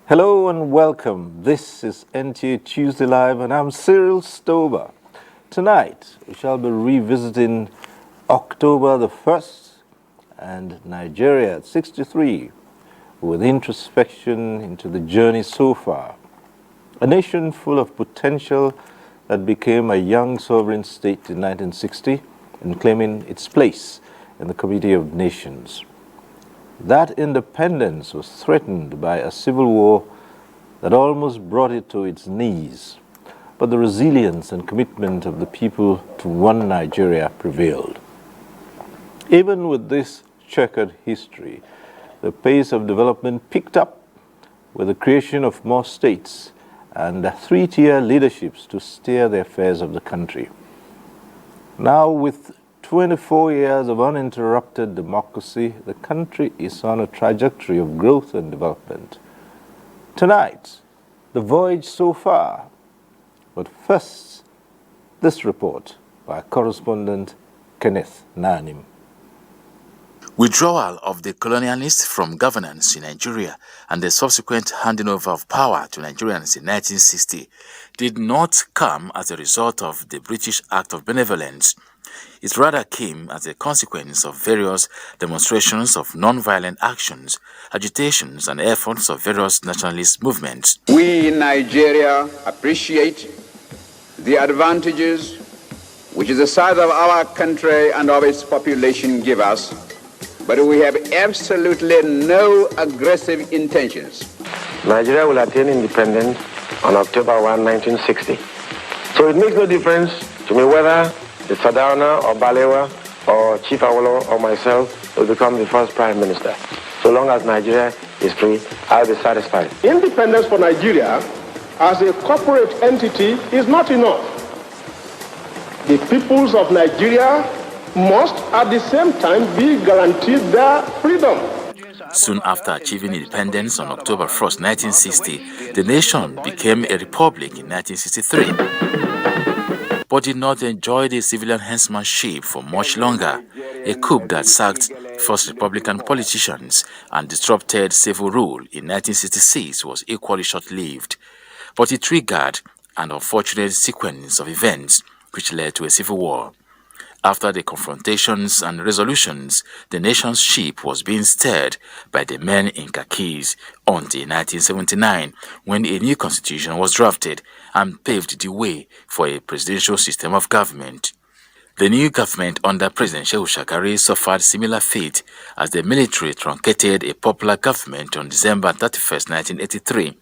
Hello and welcome. This is NTA Tuesday Live and I'm Cyril Stover. Tonight we shall be revisiting October the 1st and Nigeria at 63 with introspection into the journey so far. A nation full of potential that became a young sovereign state in 1960 and claiming its place in the Committee of Nations. That independence was threatened by a civil war that almost brought it to its knees, but the resilience and commitment of the people to one Nigeria prevailed. Even with this checkered history, the pace of development picked up with the creation of more states and three-tier leaderships to steer the affairs of the country. Now, with 24 years of uninterrupted democracy, the country is on a trajectory of growth and development. Tonight, the voyage so far. But first, this report by correspondent Kenneth Nanim. Withdrawal of the colonialists from governance in Nigeria and the subsequent handing over of power to Nigerians in 1960 did not come as a result of the British Act of Benevolence. It rather came as a consequence of various demonstrations of non-violent actions, agitations, and efforts of various nationalist movements. We in Nigeria appreciate the advantages which the size of our country and of its population give us, but we have absolutely no aggressive intentions. Nigeria will attain independence on October 1, 1960. So it makes no difference to me whether it's Sadauna or Balewa or Chief Awolowo or myself will become the first Prime Minister. So long as Nigeria is free, I'll be satisfied. Independence for Nigeria as a corporate entity is not enough. The peoples of Nigeria must at the same time be guaranteed their freedom. Soon after achieving independence on October 1st, 1960, the nation became a republic in 1963. But did not enjoy the civilian henchmanship for much longer. A coup that sacked first Republican politicians and disrupted civil rule in 1966 was equally short-lived, but it triggered an unfortunate sequence of events which led to a civil war. After the confrontations and resolutions, the nation's ship was being steered by the men in khakis until 1979, when a new constitution was drafted and paved the way for a presidential system of government. The new government under President Shehu Shagari suffered similar fate as the military truncated a popular government on December 31st, 1983.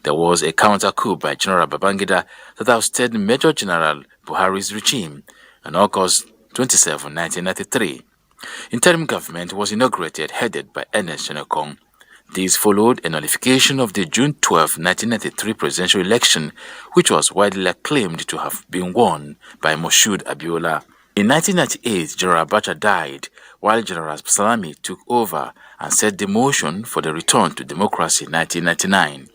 There was a counter-coup by General Babangida that ousted Major General Buhari's regime on August 27, 1993. Interim government was inaugurated headed by Ernest Shenekong. This followed a nullification of the June 12, 1993 presidential election, which was widely acclaimed to have been won by Moshood Abiola. In 1998, General Abacha died, while General Salami took over and set the motion for the return to democracy in 1999.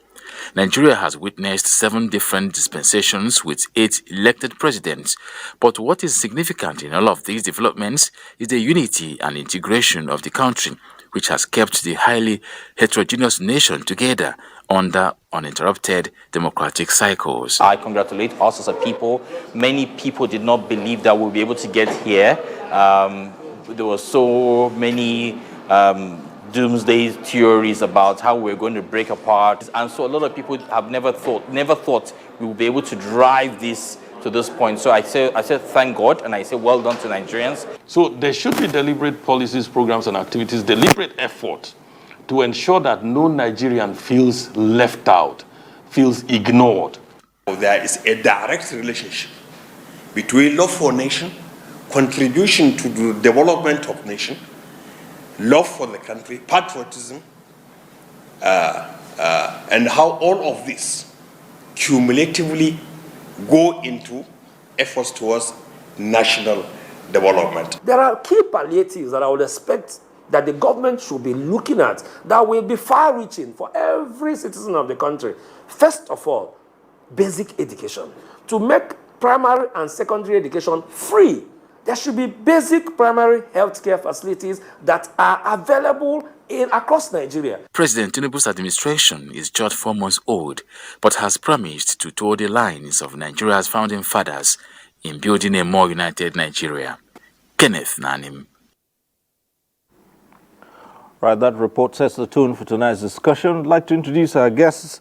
Nigeria has witnessed 7 different dispensations with 8 elected presidents, but what is significant in all of these developments is the unity and integration of the country, which has kept the highly heterogeneous nation together under uninterrupted democratic cycles. I congratulate us as a people. Many people did not believe that we'll be able to get here. There were so many doomsday theories about how we're going to break apart, and so a lot of people have never thought we would be able to drive this to this point. So I said thank God, and I say well done to Nigerians. So there should be deliberate policies, programs, and activities, deliberate effort to ensure that no Nigerian feels left out, feels ignored. There is a direct relationship between love for nation, contribution to the development of nation, love for the country, patriotism, and how all of this cumulatively go into efforts towards national development. There are key palliatives that I would expect that the government should be looking at that will be far-reaching for every citizen of the country. First of all, basic education. To make primary and secondary education free, there should be basic primary healthcare facilities that are available across Nigeria. President Tinubu's administration is just 4 months old, but has promised to toe the lines of Nigeria's founding fathers in building a more united Nigeria. Kenneth Nanim. Right, that report sets the tone for tonight's discussion. I'd like to introduce our guests.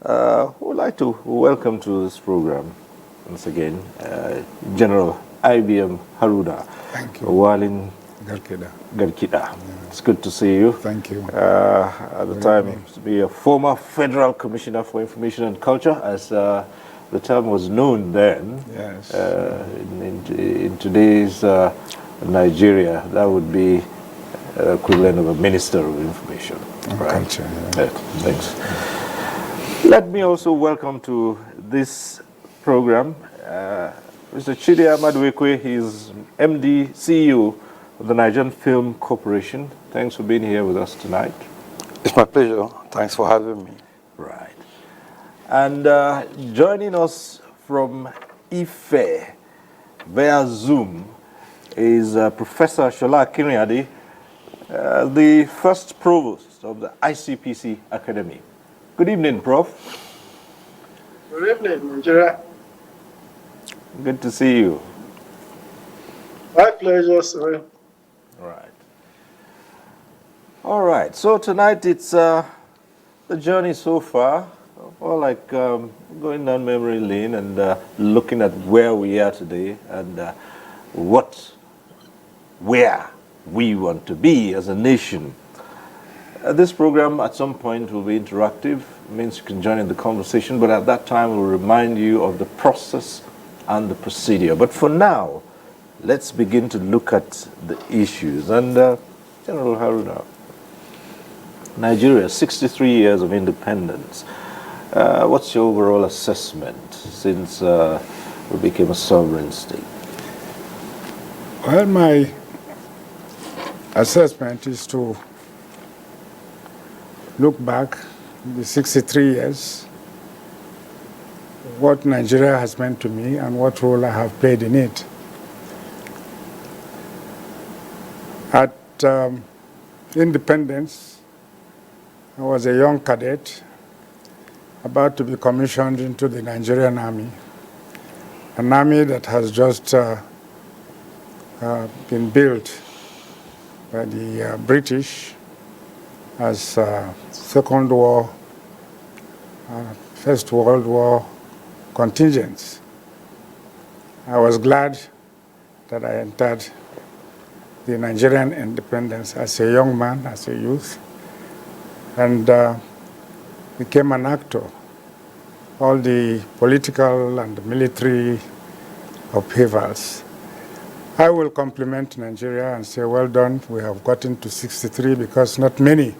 We'd like to welcome to this program, once again, General IBM Haruna. Thank you. Walin Garkida. Yeah. It's good to see you. Thank you. At the time, to be a former Federal Commissioner for Information and Culture, as the term was known then. Yes. In today's Nigeria, that would be equivalent of a Minister of Information. Culture, yeah. Thanks. Let me also welcome to this program Mr. Chidi Amaduekwe. He's MD, CEO of the Nigerian Film Corporation. Thanks for being here with us tonight. It's my pleasure. Thanks for having me. Right. And joining us from Ife via Zoom is Professor Shola Kirinyade, the first provost of the ICPC Academy. Good evening, Prof. Good evening, Nigeria. Good to see you. My pleasure, sir. Right. All right. So tonight it's the journey so far, more like going down memory lane and looking at where we are today and where we want to be as a nation. This program at some point will be interactive, means you can join in the conversation, but at that time we'll remind you of the process and the procedure. But for now, let's begin to look at the issues. And General Haruna, Nigeria, 63 years of independence. What's your overall assessment since we became a sovereign state? Well, my assessment is to look back the 63 years, what Nigeria has meant to me and what role I have played in it. At independence, I was a young cadet about to be commissioned into the Nigerian Army, an army that has just been built by the British as Second War, First World War contingents. I was glad that I entered the Nigerian Independence as a young man, as a youth, and became an actor. All the political and military upheavals. I will compliment Nigeria and say, well done, we have gotten to 63 because not many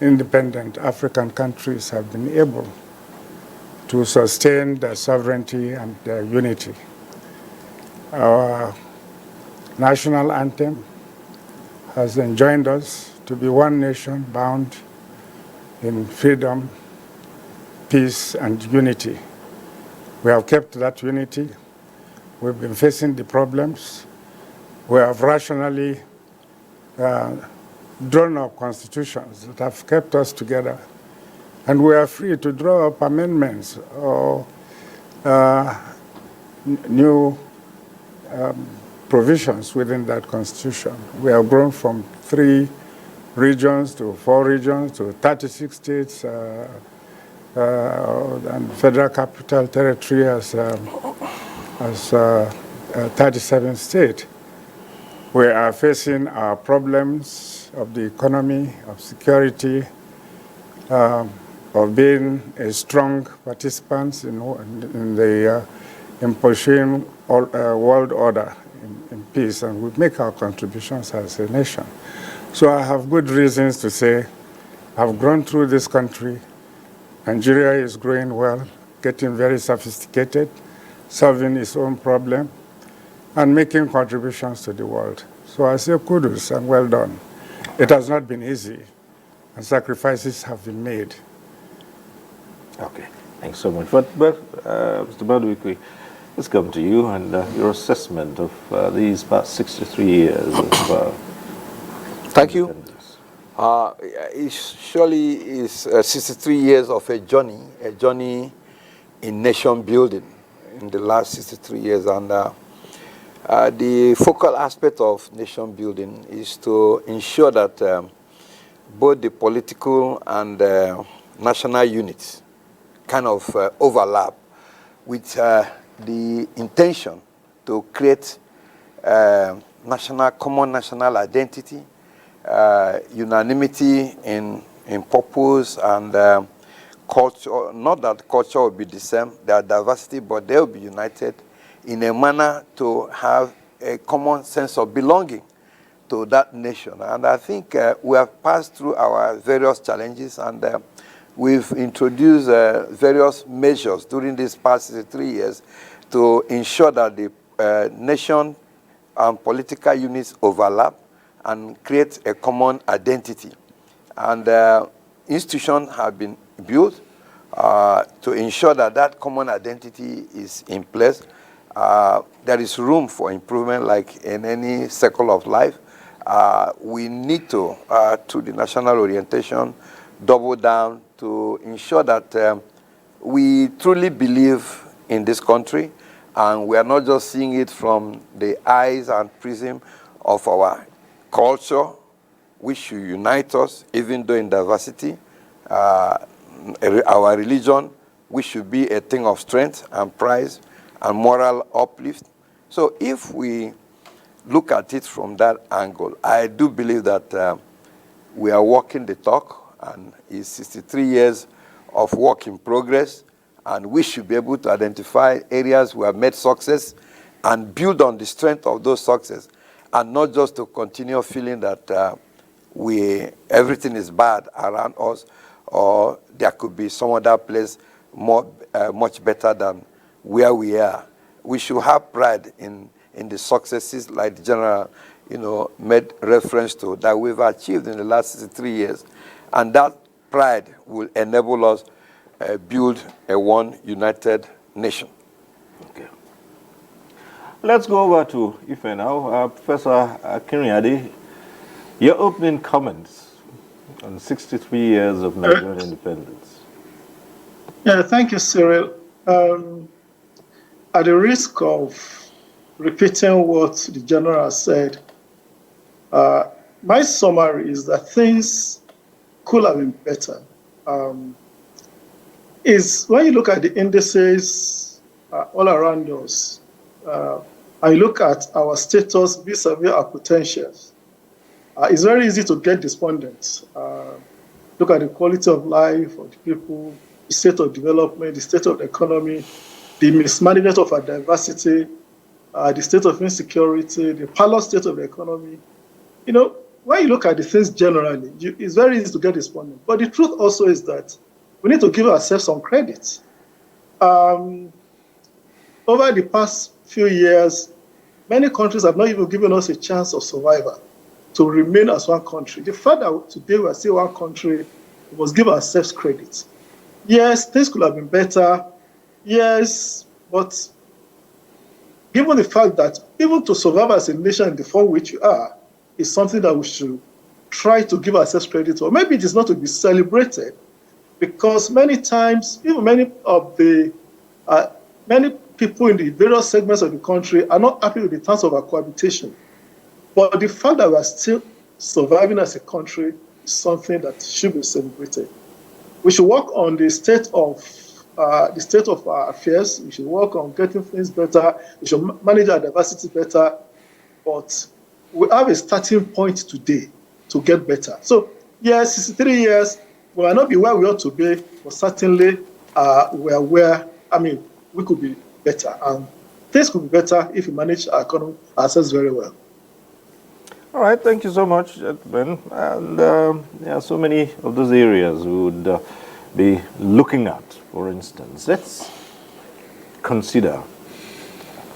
independent African countries have been able to sustain their sovereignty and their unity. Our national anthem has enjoined us to be one nation bound in freedom, peace, and unity. We have kept that unity. We've been facing the problems. We have rationally drawn up constitutions that have kept us together. And we are free to draw up amendments or new provisions within that constitution. We have grown from 3 regions to 4 regions to 36 states and Federal Capital Territory as 37 states. We are facing our problems of the economy, of security, of being a strong participant in the pursuing world order in peace, and we make our contributions as a nation. So I have good reasons to say I've grown through this country. Nigeria is growing well, getting very sophisticated, solving its own problem, and making contributions to the world. So I say kudos and well done. It has not been easy, and sacrifices have been made. Okay, thanks so much. But Mr. Amaduekwe, let's come to you and your assessment of these past 63 years of Thank you. It surely is 63 years of a journey in nation building in the last 63 years. And the focal aspect of nation building is to ensure that both the political and national units kind of overlap with the intention to create common national identity, unanimity in purpose and culture. Not that culture will be the same, there are diversity, but they will be united in a manner to have a common sense of belonging to that nation. And I think we have passed through our various challenges, and we've introduced various measures during these past 3 years to ensure that the nation and political units overlap and create a common identity. And institutions have been built to ensure that that common identity is in place. There is room for improvement, like in any circle of life. We need to, through the national orientation, double down to ensure that we truly believe in this country, and we are not just seeing it from the eyes and prism of our culture, which should unite us, even though in diversity. Our religion, which should be a thing of strength and pride and moral uplift. So if we look at it from that angle, I do believe that we are walking the talk, and it's 63 years of work in progress, and we should be able to identify areas we have made success and build on the strength of those success, and not just to continue feeling that everything is bad around us, or there could be some other place much better than where we are. We should have pride in the successes, like the general, made reference to, that we've achieved in the last 63 years, and that pride will enable us build a one united nation. Okay. Let's go over to Ife now. Professor Akinriade, your opening comments on 63 years of Nigerian independence. Yeah, thank you, Cyril. At the risk of repeating what the general said, my summary is that things could have been better. Is when you look at the indices all around us, and you look at our status vis-a-vis our potentials, it's very easy to get despondent. Look at the quality of life of the people, the state of development, the state of the economy, the mismanagement of our diversity, the state of insecurity, the parallel state of the economy. When you look at the things generally, it's very easy to get despondent. But the truth also is that we need to give ourselves some credit. Over the past few years, many countries have not even given us a chance of survival to remain as one country. The fact that today we are still one country, we must give ourselves credit. Yes, things could have been better. Yes, but given the fact that even to survive as a nation in the form which we are is something that we should try to give ourselves credit for. Maybe it is not to be celebrated, because many times, even many people in the various segments of the country are not happy with the terms of our cohabitation. But the fact that we are still surviving as a country is something that should be celebrated. We should work on the state of our affairs. We should work on getting things better. We should manage our diversity better. But we have a starting point today to get better. So, yes, 63 years, we might not be where we ought to be, but certainly we are where, we could be better. And things could be better if we manage our economy ourselves very well. All right, thank you so much, gentlemen. And so many of those areas we would be looking at. For instance, let's consider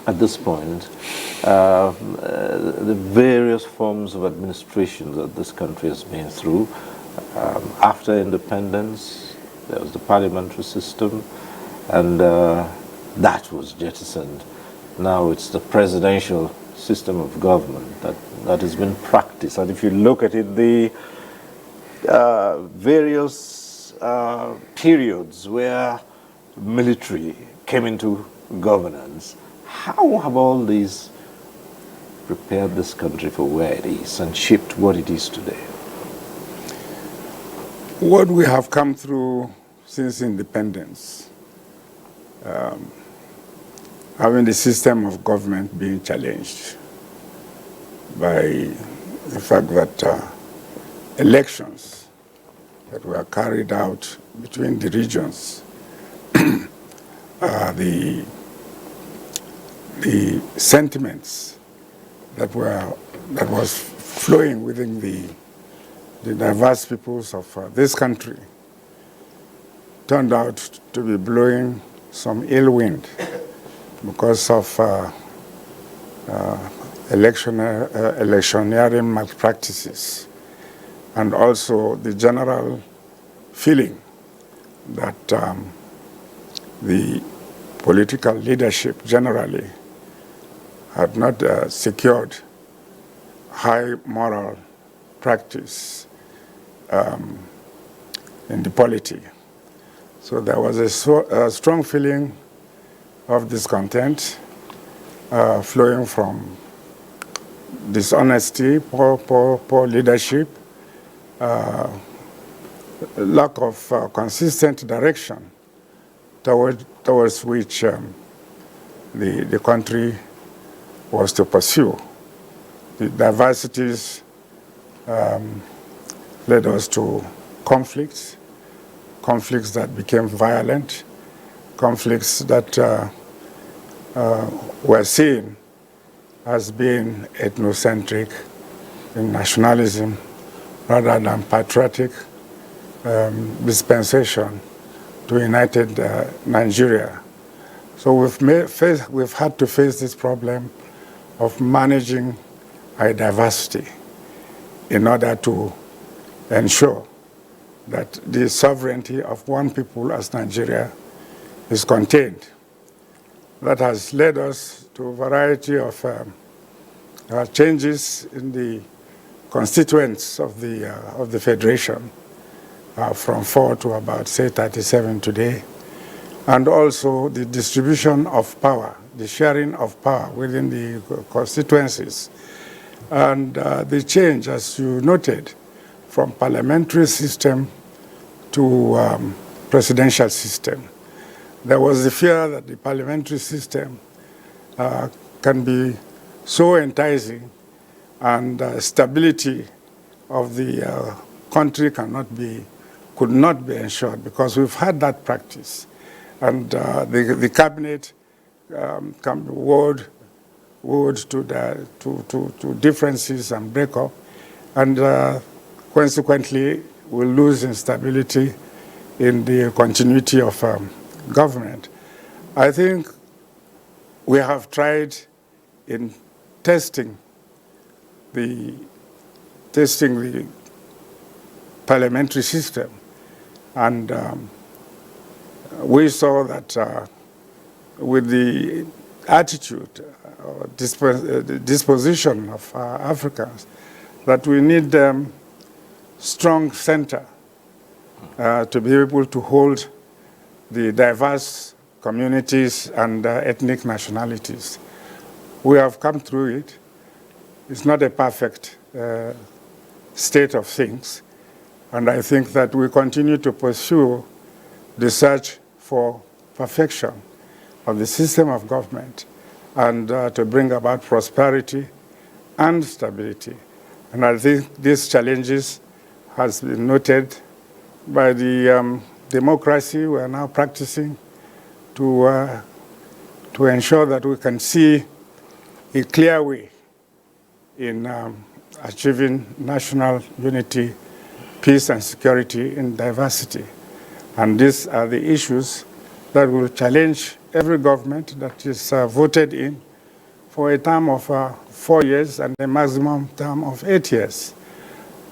at this point the various forms of administration that this country has been through. After independence, there was the parliamentary system, and that was jettisoned. Now it's the presidential system of government that has been practiced. And if you look at it, the various periods where military came into governance. How have all these prepared this country for where it is and shaped what it is today? What we have come through since independence, having the system of government being challenged by the fact that elections that were carried out between the regions, the sentiments that was flowing within the diverse peoples of this country turned out to be blowing some ill wind because of electioneering malpractices, and also the general feeling that the political leadership generally had not secured high moral practice in the polity. So there was a strong feeling of discontent flowing from dishonesty, poor leadership, lack of consistent direction towards which the country was to pursue. The diversities led us to conflicts that became violent, conflicts that were seen as being ethnocentric in nationalism rather than patriotic dispensation to united Nigeria. So we've had to face this problem of managing our diversity in order to ensure that the sovereignty of one people as Nigeria is contained. That has led us to a variety of changes in the constituents of the Federation, from 4 to about, say, 37 today, and also the distribution of power, the sharing of power within the constituencies, and the change, as you noted, from parliamentary system to presidential system. There was the fear that the parliamentary system can be so enticing and stability of the country could not be ensured, because we've had that practice. And the cabinet can be wooed to differences and break up, and consequently will lose instability in the continuity of government. I think we have tried in testing the parliamentary system, and we saw that with the attitude or disposition of Africans, that we need strong center to be able to hold the diverse communities and ethnic nationalities. We have come through it. It's not a perfect state of things, and I think that we continue to pursue the search for perfection of the system of government and to bring about prosperity and stability. And I think these challenges has been noted by the democracy we are now practicing to ensure that we can see a clear way in achieving national unity, peace and security in diversity. And these are the issues that will challenge every government that is voted in for a term of 4 years and a maximum term of 8 years.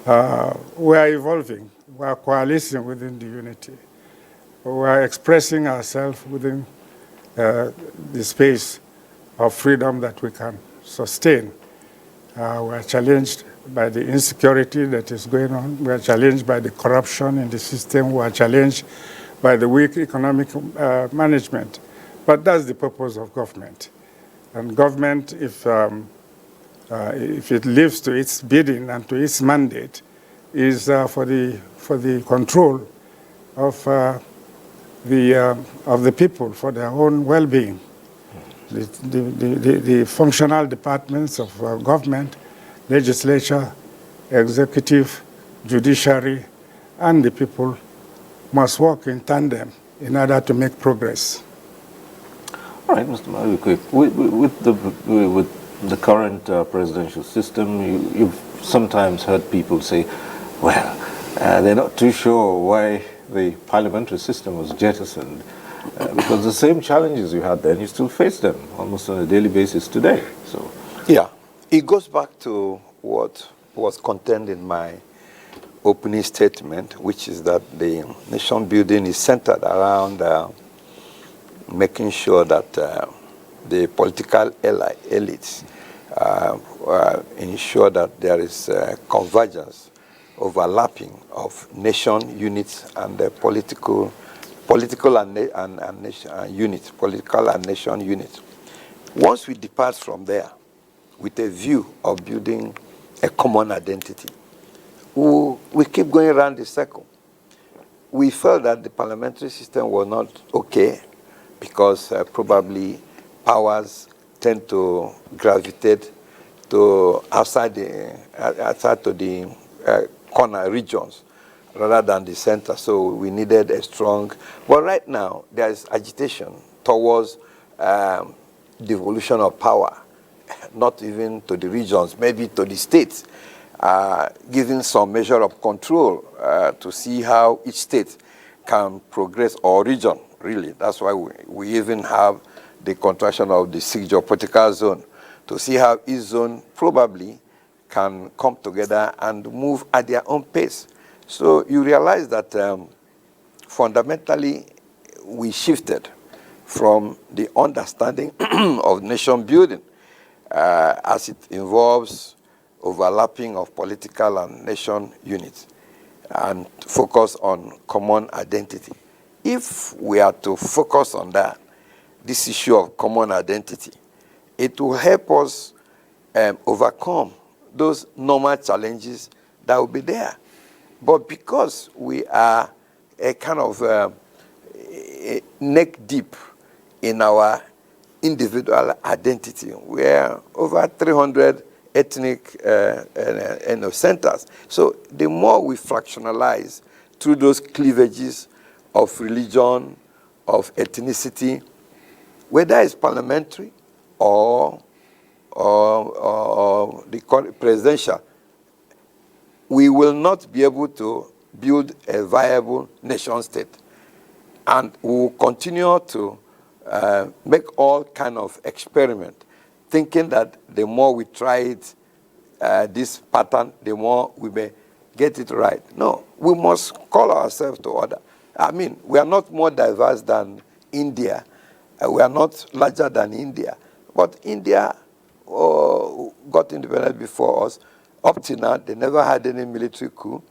We are evolving. We are coalescing within the unity. We are expressing ourselves within the space of freedom that we can sustain. We are challenged by the insecurity that is going on. We are challenged by the corruption in the system. We are challenged by the weak economic management. But that's the purpose of government. And government, if it lives to its bidding and to its mandate, is for the control of the people, for their own well-being. The functional departments of government, legislature, executive, judiciary, and the people must work in tandem in order to make progress. All right, Mr. Maruque, with the current presidential system, you've sometimes heard people say, well, they're not too sure why the parliamentary system was jettisoned, because the same challenges you had then, you still face them almost on a daily basis today. So, yeah, it goes back to what was contained in my opening statement, which is that the nation building is centered around making sure that the political elites ensure that there is convergence, overlapping of nation units and political and nation units, political and nation units. Once we depart from there with a view of building a common identity, we keep going around the circle. We felt that the parliamentary system was not okay because probably powers tend to gravitate to outside to the corner regions rather than the center. So we needed a strong. But right now there is agitation towards devolution of power, not even to the regions, maybe to the states, giving some measure of control to see how each state can progress, or region, really. That's why we even have the contraction of the 6 geopolitical zone, to see how each zone probably can come together and move at their own pace. So you realize that fundamentally we shifted from the understanding of nation building as it involves overlapping of political and nation units and focus on common identity. If we are to focus on that, this issue of common identity, it will help us overcome those normal challenges that will be there. But because we are a kind of neck deep in our individual identity, we are over 300 ethnic centers. So the more we fractionalize through those cleavages of religion, of ethnicity, whether it's parliamentary or the presidential, we will not be able to build a viable nation state. And we will continue to make all kind of experiment, thinking that the more we try it, this pattern, the more we may get it right. No, we must call ourselves to order. I mean, we are not more diverse than India. We are not larger than India. But India got independent before us. Up to now, they never had any military coup.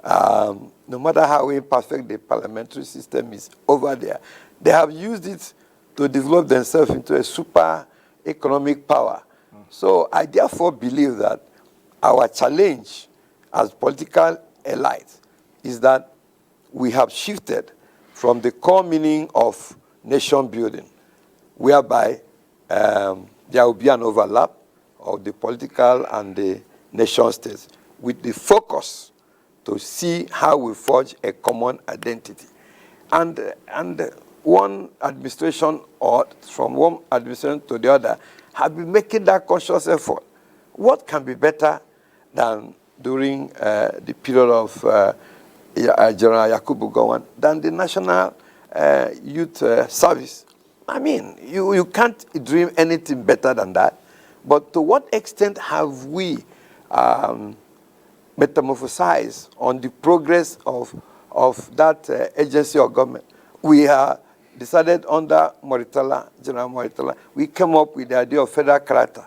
No matter how imperfect the parliamentary system is over there, they have used it to develop themselves into a super economic power. So I therefore believe that our challenge as political elites is that we have shifted from the core meaning of nation building, whereby there will be an overlap of the political and the nation states, with the focus to see how we forge a common identity. And one administration, or from one administration to the other, have been making that conscious effort. What can be better than during the period of General Yakubu Gowon than the National Youth Service? I mean, you can't dream anything better than that. But to what extent have we metamorphosized on the progress of that agency of government? We decided under General Moritala, we came up with the idea of federal character,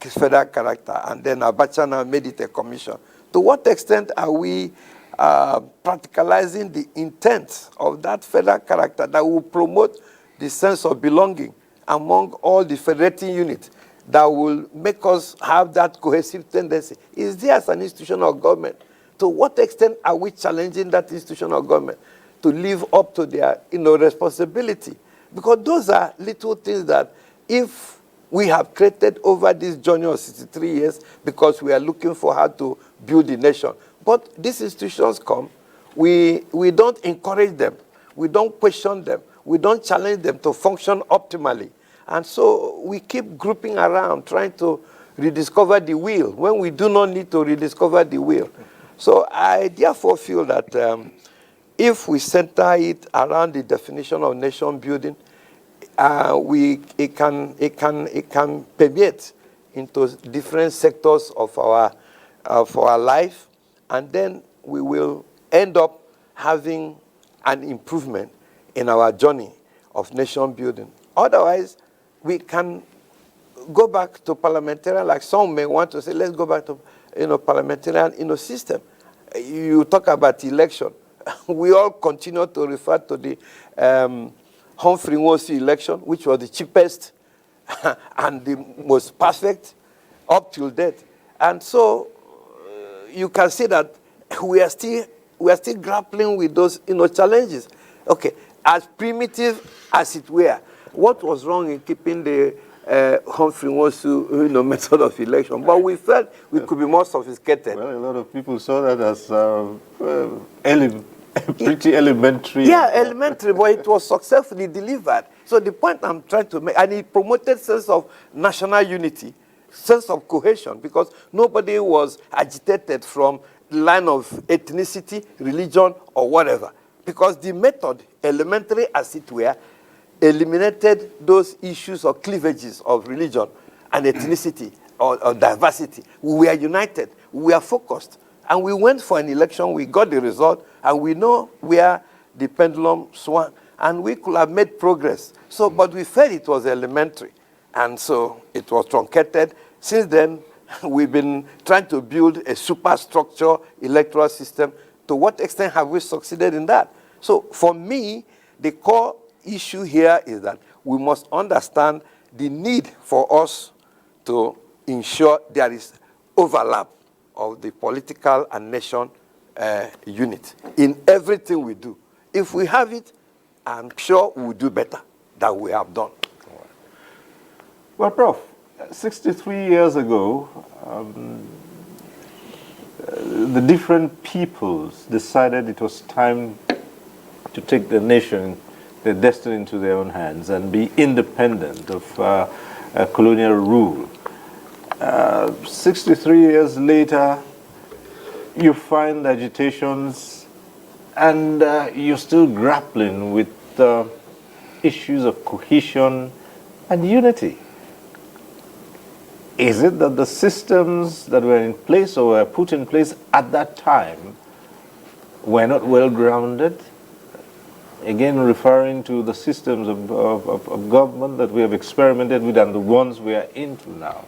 federal character, and then Abacha now made it a commission. To what extent are we practicalizing the intent of that federal character that will promote the sense of belonging among all the federating units, that will make us have that cohesive tendency? Is there as an institutional government? To what extent are we challenging that institutional government to live up to their responsibility? Because those are little things that, if we have created over this journey of 63 years, because we are looking for how to build the nation. But these institutions come, we don't encourage them, we don't question them, we don't challenge them to function optimally. And so we keep grouping around, trying to rediscover the wheel, when we do not need to rediscover the wheel. So I therefore feel that if we center it around the definition of nation building, it can permeate into different sectors of our life, and then we will end up having an improvement in our journey of nation building. Otherwise, we can go back to parliamentarian, like some may want to say, let's go back to parliamentarian system. You talk about election. We all continue to refer to the Humphrey Nwosu election, which was the cheapest and the most perfect up till date. And so you can see that we are still grappling with those challenges. Okay, as primitive as it were, what was wrong in keeping the Humphrey Nwosu method of election? But we felt we could be more sophisticated. Well, a lot of people saw that as pretty elementary. Yeah, elementary, but it was successfully delivered. So the point I'm trying to make, and it promoted sense of national unity, sense of cohesion, because nobody was agitated from the line of ethnicity, religion, or whatever. Because the method, elementary as it were, eliminated those issues or cleavages of religion and ethnicity or diversity. We were united, we were focused, and we went for an election, we got the result, and we know where the pendulum swung, and we could have made progress. So, but we felt it was elementary, and so it was truncated. Since then, we've been trying to build a superstructure electoral system. To what extent have we succeeded in that? So for me, the core issue here is that we must understand the need for us to ensure there is overlap of the political and nation unit in everything we do. If we have it, I'm sure we'll do better than we have done. Well, Prof, 63 years ago, the different peoples decided it was time to take the nation, their destiny into their own hands and be independent of colonial rule. 63 years later, you find agitations and you're still grappling with issues of cohesion and unity. Is it that the systems that were in place or were put in place at that time were not well grounded? Again, referring to the systems of government that we have experimented with and the ones we are into now.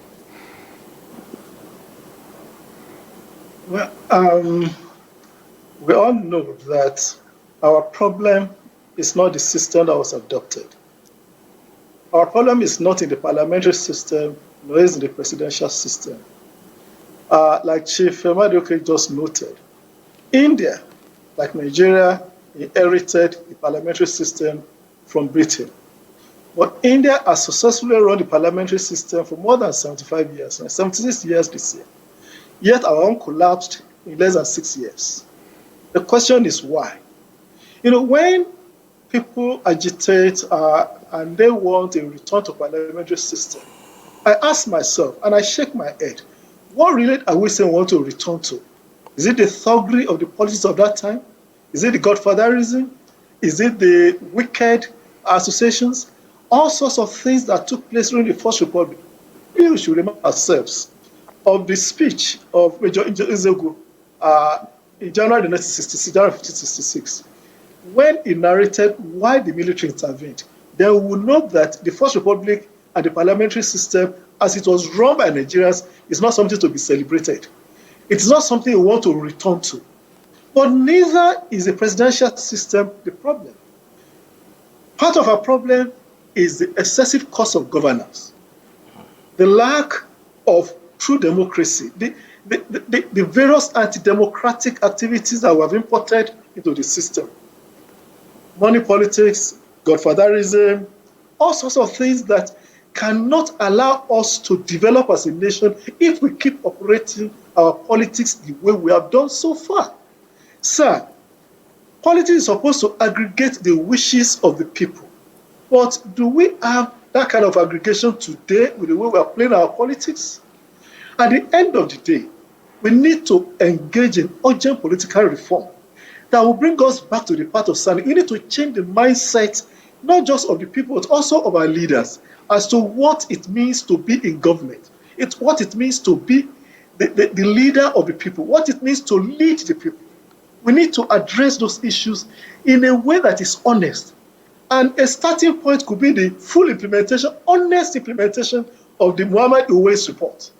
Well, we all know that our problem is not the system that was adopted. Our problem is not in the parliamentary system, nor is in the presidential system. Like Chief Maduoke just noted, India, like Nigeria, inherited the parliamentary system from Britain. But India has successfully run the parliamentary system for more than 75 years, 76 years this year. Yet our own collapsed in less than 6 years. The question is why? When people agitate and they want a return to parliamentary system, I ask myself, and I shake my head, what really are we saying we want to return to? Is it the thuggery of the politics of that time? Is it the godfatherism? Is it the wicked associations? All sorts of things that took place during the First Republic. We should remind ourselves of the speech of Major Ezegu in January 1966, when he narrated why the military intervened. Then we will note that the First Republic and the parliamentary system as it was run by Nigerians is not something to be celebrated. It is not something we want to return to. But neither is the presidential system the problem. Part of our problem is the excessive cost of governance, the lack of true democracy, the various anti-democratic activities that we have imported into the system. Money politics, godfatherism, all sorts of things that cannot allow us to develop as a nation if we keep operating our politics the way we have done so far. Sir, politics is supposed to aggregate the wishes of the people. But do we have that kind of aggregation today with the way we are playing our politics? At the end of the day, we need to engage in urgent political reform that will bring us back to the path of sanity. We need to change the mindset, not just of the people, but also of our leaders, as to what it means to be in government. It's what it means to be the leader of the people, what it means to lead the people. We need to address those issues in a way that is honest. And a starting point could be the full implementation, honest implementation of the Muhammad Uwais report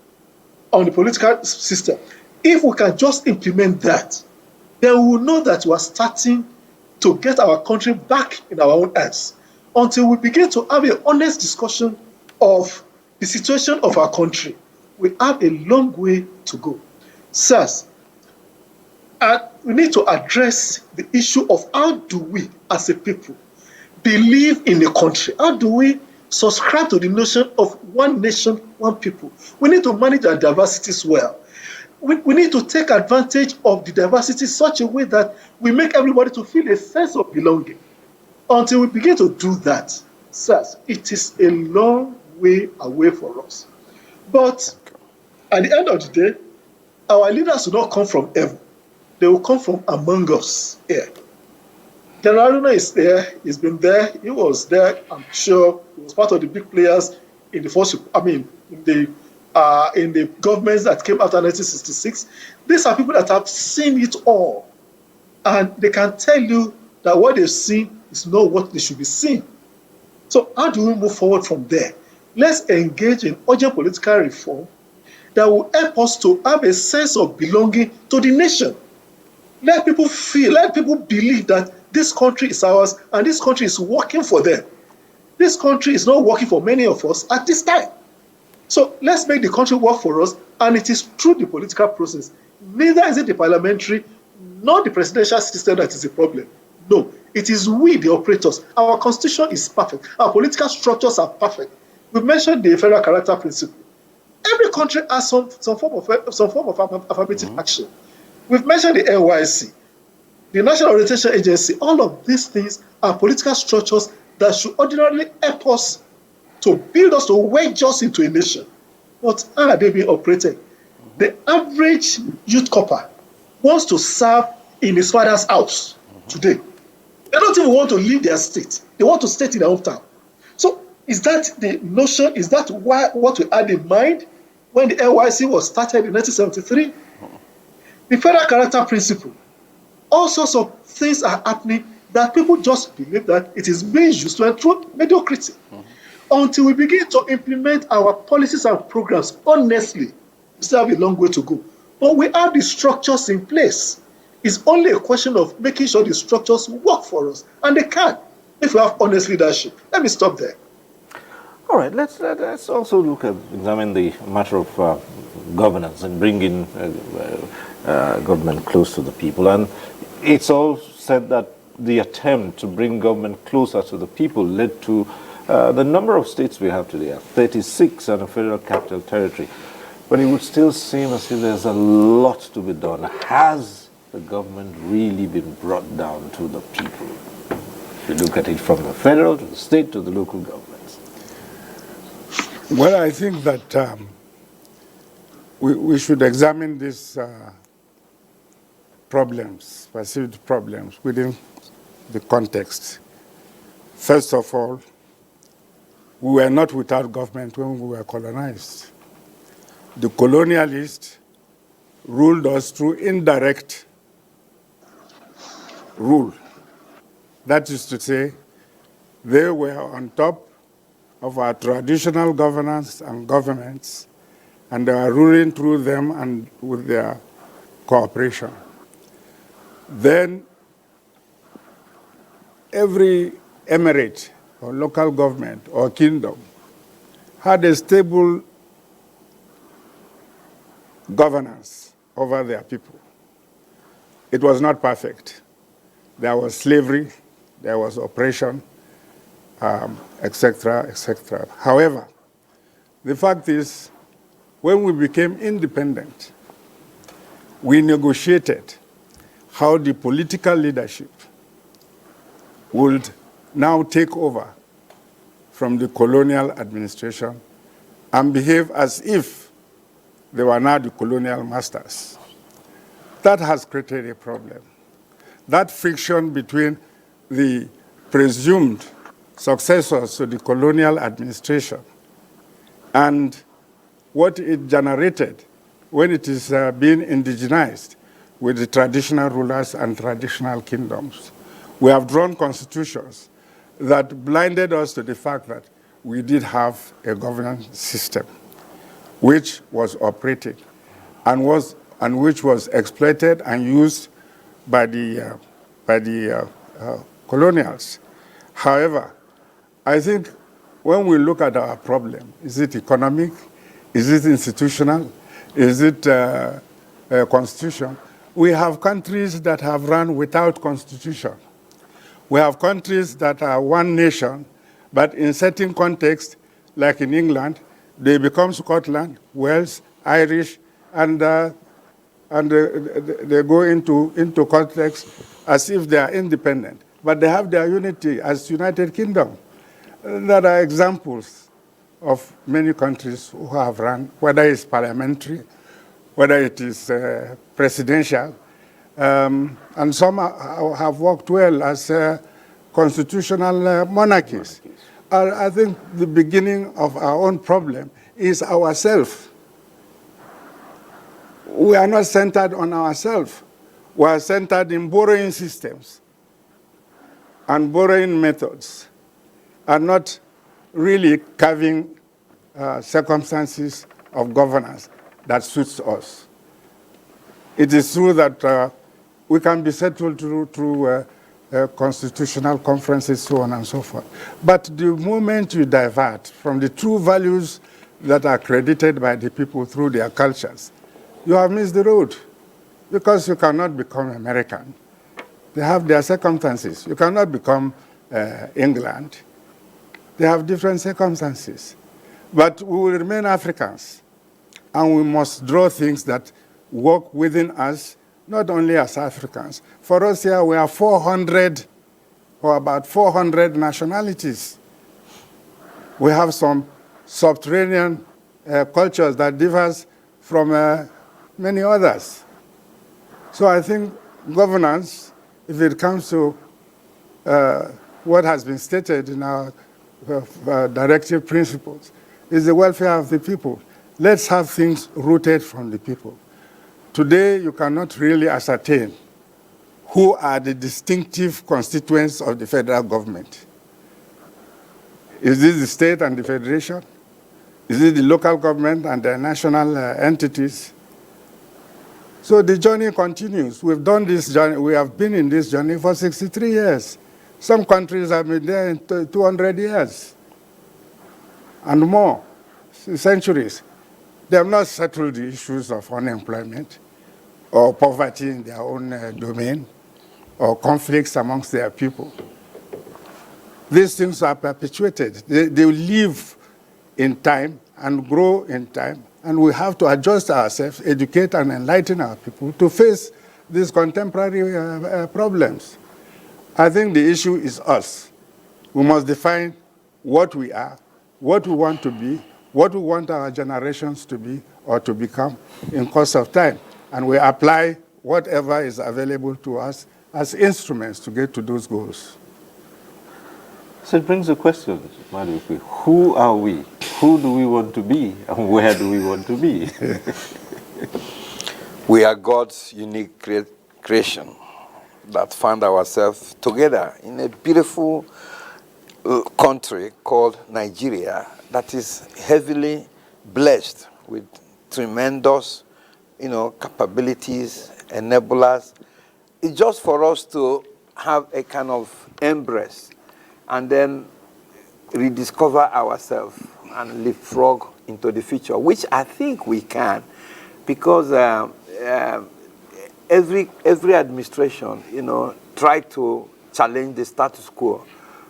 on the political system. If we can just implement that, then we will know that we are starting to get our country back in our own hands. Until we begin to have an honest discussion of the situation of our country, we have a long way to go. Sirs, we need to address the issue of how do we, as a people, believe in the country? How do we subscribe to the notion of one nation, one people? We need to manage our diversities well. We need to take advantage of the diversity in such a way that we make everybody to feel a sense of belonging. Until we begin to do that, sirs, it is a long way away for us. But at the end of the day, our leaders will not come from heaven. They will come from among us here. General Haruna is there. He's been there. He was there. I'm sure he was part of the big players in the in the governments that came after 1966. These are people that have seen it all, and they can tell you that what they've seen is not what they should be seeing. So how do we move forward from there? Let's engage in urgent political reform that will help us to have a sense of belonging to the nation. Let people feel, let people believe that this country is ours and this country is working for them. This country is not working for many of us at this time. So let's make the country work for us, and it is through the political process. Neither is it the parliamentary nor the presidential system that is the problem. No, it is we, the operators. Our constitution is perfect. Our political structures are perfect. We mentioned the federal character principle. Every country has some form of affirmative action. We've mentioned the NYC, the National Orientation Agency. All of these things are political structures that should ordinarily help us to build us, to wedge us into a nation. But how are they being operated? The average youth corper wants to serve in his father's house today. They don't even want to leave their state. They want to stay in their hometown. So is that the notion? Is that what we had in mind when the NYC was started in 1973? The federal character principle. All sorts of things are happening that people just believe that it is being used to through mediocrity. Until we begin to implement our policies and programs honestly, we still have a long way to go. But we have the structures in place. It's only a question of making sure the structures work for us. And they can, if we have honest leadership. Let me stop there. All right, let's also examine the matter of governance and bringing government close to the people. And it's all said that the attempt to bring government closer to the people led to the number of states we have today, 36 and a federal capital territory. But it would still seem as if there's a lot to be done. Has the government really been brought down to the people? If you look at it from the federal to the state to the local governments. Well, I think that we should examine these perceived problems within the context. First of all, we were not without government when we were colonized. The colonialists ruled us through indirect rule. That is to say, they were on top of our traditional governance and governments, and they are ruling through them and with their cooperation. Then every emirate or local government or kingdom had a stable governance over their people. It was not perfect. There was slavery, there was oppression, etc., etc. However, the fact is, when we became independent, we negotiated how the political leadership would now take over from the colonial administration and behave as if they were now the colonial masters. That has created a problem. That friction between the presumed successors to the colonial administration and what it generated when it is being indigenized with the traditional rulers and traditional kingdoms. We have drawn constitutions that blinded us to the fact that we did have a governance system which was operating and which was exploited and used by the colonials. However, I think when we look at our problem, is it economic? Is it institutional? Is it constitution? We have countries that have run without constitution. We have countries that are one nation, but in certain contexts, like in England, they become Scotland, Wales, Irish, and they go into context as if they are independent. But they have their unity as United Kingdom. There are examples of many countries who have run, whether it's parliamentary, whether it is presidential, and some have worked well as constitutional monarchies. I think the beginning of our own problem is ourselves. We are not centered on ourselves. We are centered in borrowing systems and borrowing methods, and not really carving circumstances of governance that suits us. It is true that we can be settled through constitutional conferences, so on and so forth. But the moment you divert from the true values that are credited by the people through their cultures, you have missed the road, because you cannot become American. They have their circumstances. You cannot become England. They have different circumstances. But we will remain Africans, and we must draw things that work within us, not only as Africans. For us here, we are 400, or about 400 nationalities. We have some subterranean cultures that differs from many others. So I think governance, if it comes to what has been stated in our directive principles, is the welfare of the people. Let's have things rooted from the people. Today, you cannot really ascertain who are the distinctive constituents of the federal government. Is this the state and the federation? Is it the local government and the national entities? So the journey continues. We've done this journey. We have been in this journey for 63 years. Some countries have been there in 200 years and more, centuries. They have not settled the issues of unemployment or poverty in their own domain or conflicts amongst their people. These things are perpetuated. They live in time and grow in time, and we have to adjust ourselves, educate and enlighten our people to face these contemporary problems. I think the issue is us. We must define what we are, what we want to be, what we want our generations to be or to become in course of time. And we apply whatever is available to us as instruments to get to those goals. So it brings a question, Madupi. Who are we? Who do we want to be? And where do we want to be? We are God's unique creation that found ourselves together in a beautiful country called Nigeria that is heavily blessed with tremendous, capabilities, enablers. It's just for us to have a kind of embrace and then rediscover ourselves and leapfrog into the future, which I think we can, because every administration, try to challenge the status quo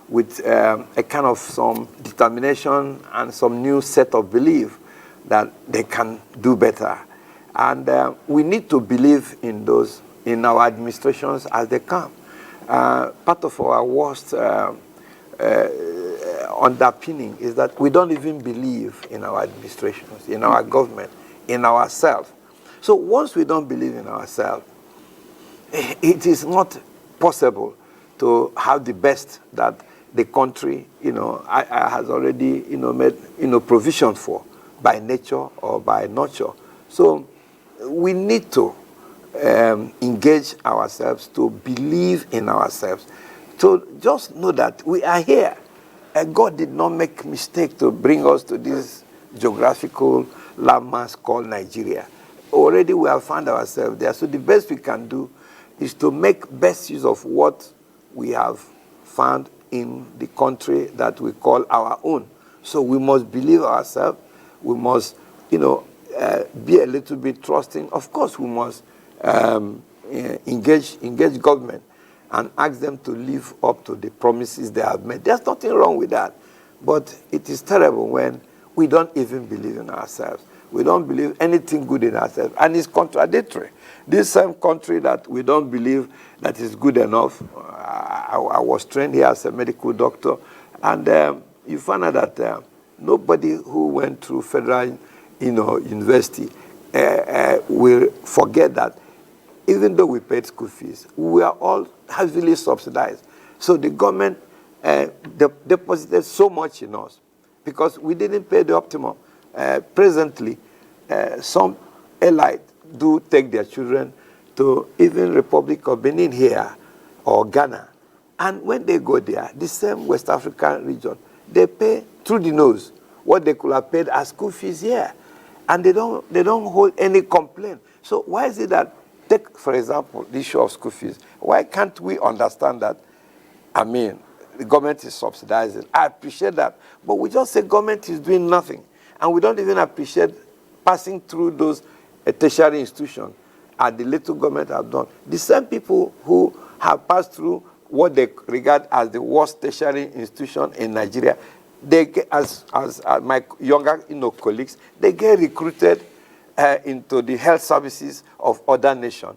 with a kind of some determination and some new set of belief that they can do better. And we need to believe in those, in our administrations as they come. Part of our worst underpinning is that we don't even believe in our administrations, in our government, in ourselves. So once we don't believe in ourselves, it is not possible to have the best that the country, has already, made, provision for by nature or by nurture. So we need to engage ourselves, to believe in ourselves, to just know that we are here. And God did not make mistake to bring us to this geographical landmass called Nigeria. Already we have found ourselves there. So the best we can do is to make best use of what we have found in the country that we call our own. So we must believe ourselves. We must, be a little bit trusting. Of course, we must engage government and ask them to live up to the promises they have made. There's nothing wrong with that. But it is terrible when we don't even believe in ourselves. We don't believe anything good in ourselves. And it's contradictory. This same country that we don't believe that is good enough. I was trained here as a medical doctor. And you find out that nobody who went through federal university will forget that even though we paid school fees, we are all heavily subsidized. So the government deposited so much in us because we didn't pay the optimum. Presently, some elite do take their children to even Republic of Benin here or Ghana. And when they go there, the same West African region, they pay through the nose what they could have paid as school fees here. And they don't hold any complaint. So why is it that, take, for example, the issue of school fees. Why can't we understand that, the government is subsidizing? I appreciate that. But we just say government is doing nothing. And we don't even appreciate passing through those tertiary institutions and the little government have done. The same people who have passed through what they regard as the worst tertiary institution in Nigeria, they get, as my younger colleagues, they get recruited into the health services of other nations.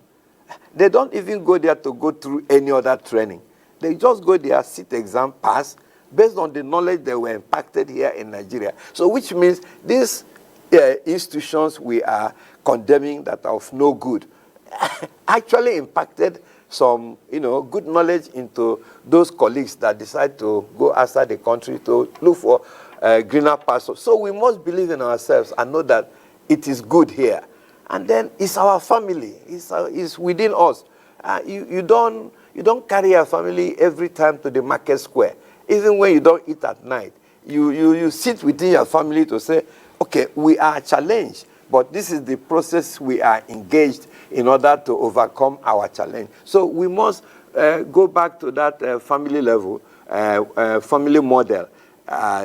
They don't even go there to go through any other training. They just go there, sit exam, pass, based on the knowledge they were impacted here in Nigeria. So which means these institutions we are condemning that are of no good actually impacted some, good knowledge into those colleagues that decide to go outside the country to look for greener pastures. So we must believe in ourselves and know that it is good here. And then it's our family. It's within us. You don't carry a family every time to the market square. Even when you don't eat at night, you sit within your family to say, okay, we are challenged, but this is the process we are engaged in order to overcome our challenge. So we must go back to that family level, family model,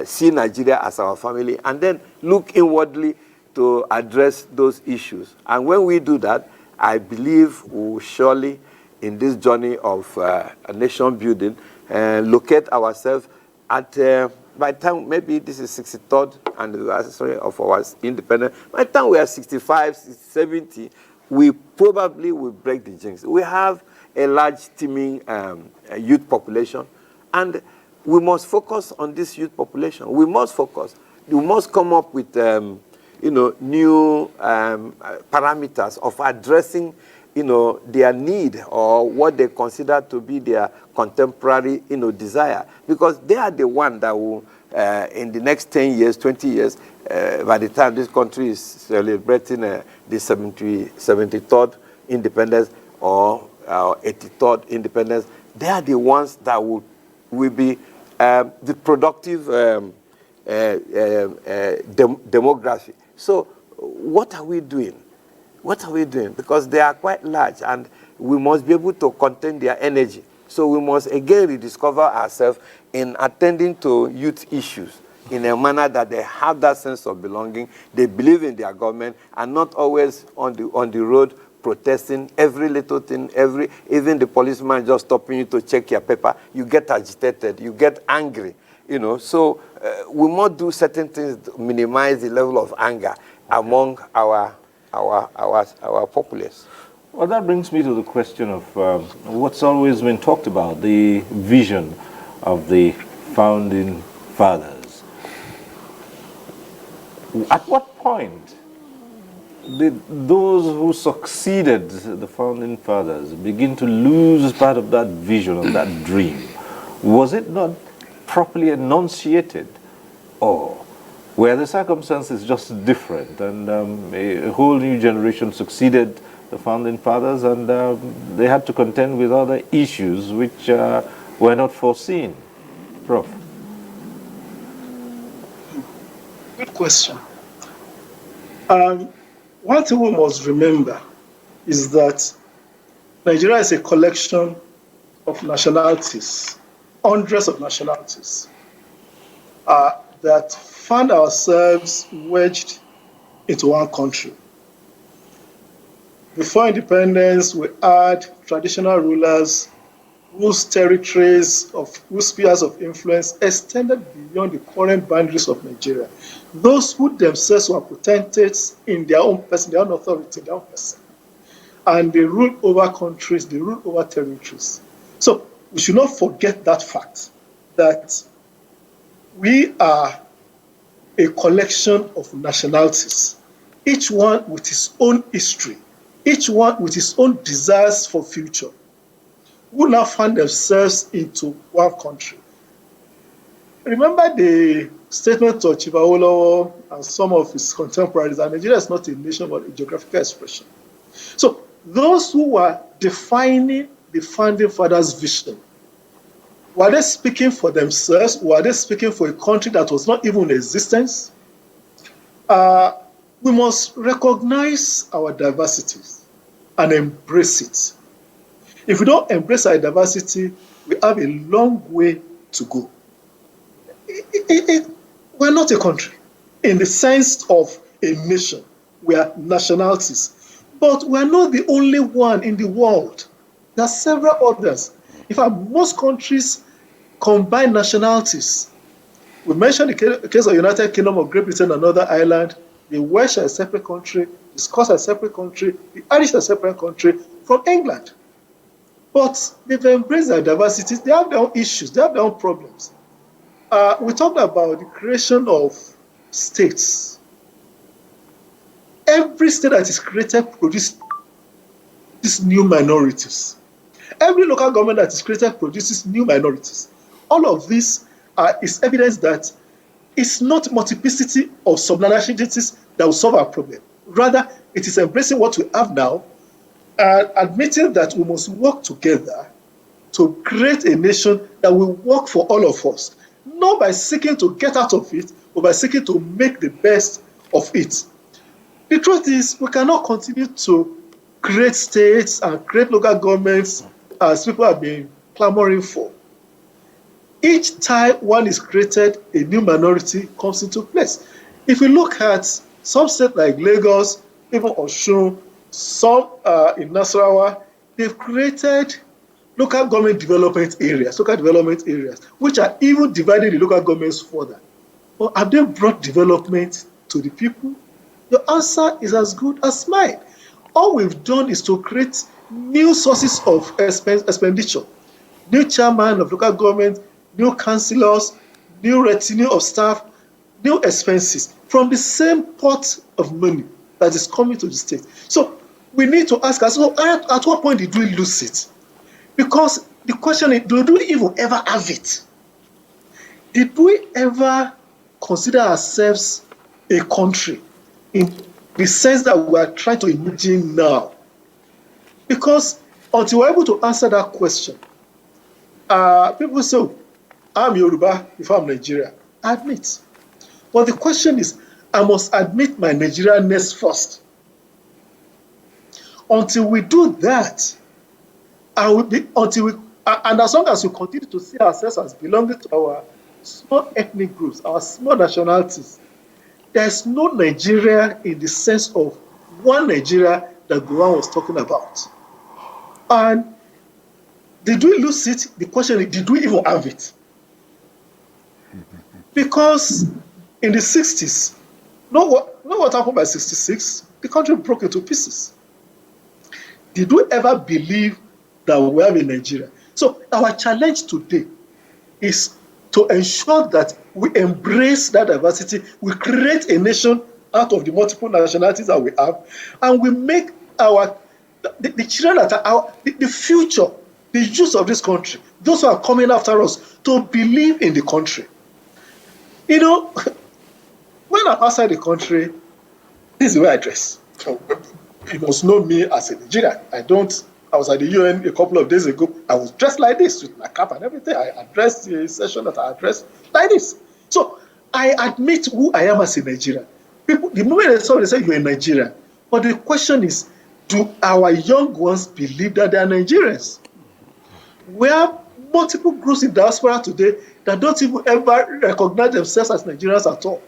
see Nigeria as our family, and then look inwardly to address those issues. And when we do that, I believe we will surely, in this journey of nation building, locate ourselves at, by the time, maybe this is 63rd anniversary of our independence, by the time we are 65, 70, we probably will break the jinx. We have a large teeming youth population, and we must focus on this youth population. We must focus. We must come up with new parameters of addressing their need or what they consider to be their contemporary desire, because they are the one that will in the next 10 years, 20 years, by the time this country is celebrating the 73rd independence or 83rd independence, they are the ones that will be the productive demography. So what are we doing? What are we doing? Because they are quite large, and we must be able to contain their energy. So we must again rediscover ourselves in attending to youth issues in a manner that they have that sense of belonging, they believe in their government, and not always on the road protesting every little thing, even the policeman just stopping you to check your paper, you get agitated, you get angry, you know. So we must do certain things to minimize the level of anger among our populace. Well, that brings me to the question of what's always been talked about, the vision of the founding fathers. At what point did those who succeeded the founding fathers begin to lose part of that vision, of that dream? Was it not properly enunciated, or were the circumstances just different, and a whole new generation succeeded the founding fathers, and they had to contend with other issues which were not foreseen? Prof. Good question. One thing we must remember is that Nigeria is a collection of nationalities, hundreds of nationalities, that find ourselves wedged into one country. Before independence, we had traditional rulers whose territories, whose spheres of influence extended beyond the current boundaries of Nigeria. Those who themselves were potentates in their own person, their own authority, their own person. And they ruled over countries, they ruled over territories. So we should not forget that fact, that we are a collection of nationalities, each one with its own history, each one with its own desires for future, who now find themselves into one country. Remember the statement of Chief Awolowo and some of his contemporaries that Nigeria is not a nation but a geographical expression. So those who were defining the founding fathers' vision, were they speaking for themselves? Were they speaking for a country that was not even in existence? We must recognize our diversities and embrace it. If we don't embrace our diversity, we have a long way to go. We're not a country in the sense of a nation. We are nationalities. But we're not the only one in the world. There are several others. In fact, most countries combine nationalities. We mentioned the case of the United Kingdom of Great Britain and Northern Ireland. The Welsh are a separate country. The Scots are a separate country. The Irish are a separate country from England. But they've embraced their diversities. They have their own issues. They have their own problems. We talked about the creation of states. Every state that is created produces these new minorities. Every local government that is created produces new minorities. All of this is evidence that it's not multiplicity of subnationalities that will solve our problem. Rather, it is embracing what we have now and admitting that we must work together to create a nation that will work for all of us, not by seeking to get out of it, but by seeking to make the best of it. The truth is, we cannot continue to create states and create local governments as people have been clamoring for. Each time one is created, a new minority comes into place. If we look at some states like Lagos, even Osun, some in Nasarawa, they've created local government development areas, which are even dividing the local governments further. But have they brought development to the people? Your answer is as good as mine. All we've done is to create new sources of expenditure, new chairman of local government, new councillors, new retinue of staff, new expenses from the same pot of money that is coming to the state. So we need to ask ourselves, at what point did we lose it? Because the question is, did we even ever have it? Did we ever consider ourselves a country in the sense that we are trying to imagine now? Because until we're able to answer that question, people say, I'm Yoruba before I'm Nigeria. I admit. But the question is, I must admit my Nigerianness first. Until we do that, and as long as we continue to see ourselves as belonging to our small ethnic groups, our small nationalities, there's no Nigeria in the sense of one Nigeria that Gowan was talking about. And did we lose it? The question is, did we even have it? Because in the 60s, know what happened by 66? The country broke into pieces. Did we ever believe that we have a Nigeria? So our challenge today is to ensure that we embrace that diversity, we create a nation out of the multiple nationalities that we have, and we make the children that are the future, the youth of this country, those who are coming after us, to believe in the country. You know, when I'm outside the country, this is the way I dress. You must know me as a Nigerian. I was at the UN a couple of days ago. I was dressed like this with my cap and everything. I addressed the session that I addressed like this. So I admit who I am as a Nigerian. People, the moment they say you're a Nigerian. But the question is, do our young ones believe that they are Nigerians? We have multiple groups in diaspora today that don't even ever recognize themselves as Nigerians at all.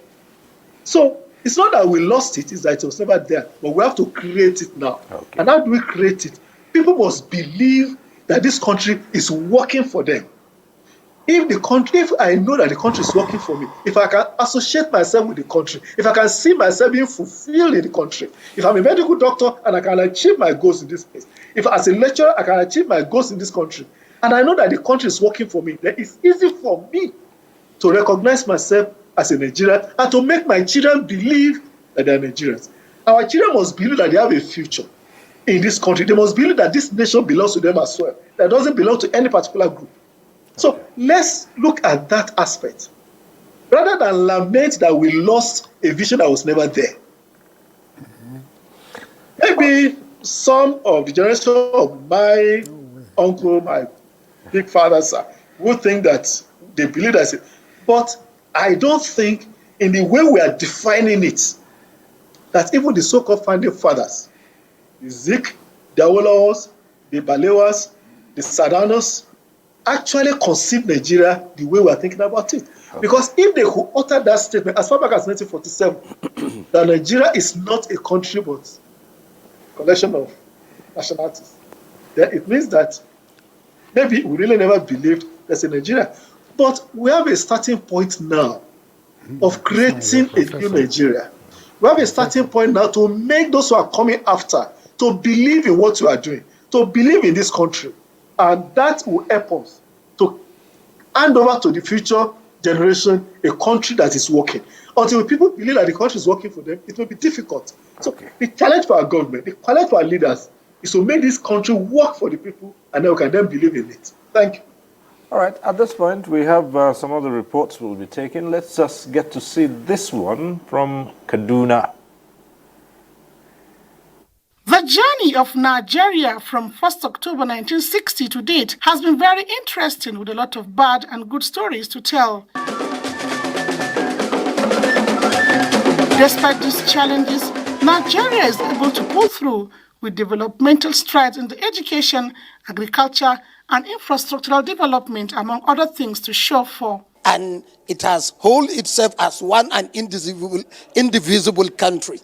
So it's not that we lost it, it's that it was never there. But we have to create it now. Okay. And how do we create it? People must believe that this country is working for them. If I know that the country is working for me, if I can associate myself with the country, if I can see myself being fulfilled in the country, if I'm a medical doctor and I can achieve my goals in this place, if as a lecturer I can achieve my goals in this country, and I know that the country is working for me, then it's easy for me to recognize myself as a Nigerian and to make my children believe that they are Nigerians. Our children must believe that they have a future in this country. They must believe that this nation belongs to them as well, that it doesn't belong to any particular group. So let's look at that aspect, rather than lament that we lost a vision that was never there. Maybe some of the generation of my uncle, my big father, sir, will think that they believe that, but I don't think in the way we are defining it, that even the so-called founding fathers, the Zik, the Awolowos, the Balewas, the Sadanos, actually conceived Nigeria the way we are thinking about it. Okay. Because if they could utter that statement as far back as 1947, that Nigeria is not a country but a collection of nationalities, then it means that maybe we really never believed there's a Nigeria. But we have a starting point now of creating a new Nigeria. We have a starting point now to make those who are coming after to believe in what we are doing, to believe in this country. And that will help us to hand over to the future generation a country that is working. Until people believe that the country is working for them, it will be difficult. So the challenge for our government, the challenge for our leaders is to make this country work for the people, and then we can then believe in it. Thank you. All right, at this point, we have some other reports we'll be taking. Let's just get to see this one from Kaduna. The journey of Nigeria from 1st October 1960 to date has been very interesting, with a lot of bad and good stories to tell. Despite these challenges, Nigeria is able to pull through with developmental strides in the education, agriculture, and infrastructural development, among other things, to show for. And it has held itself as one and indivisible country.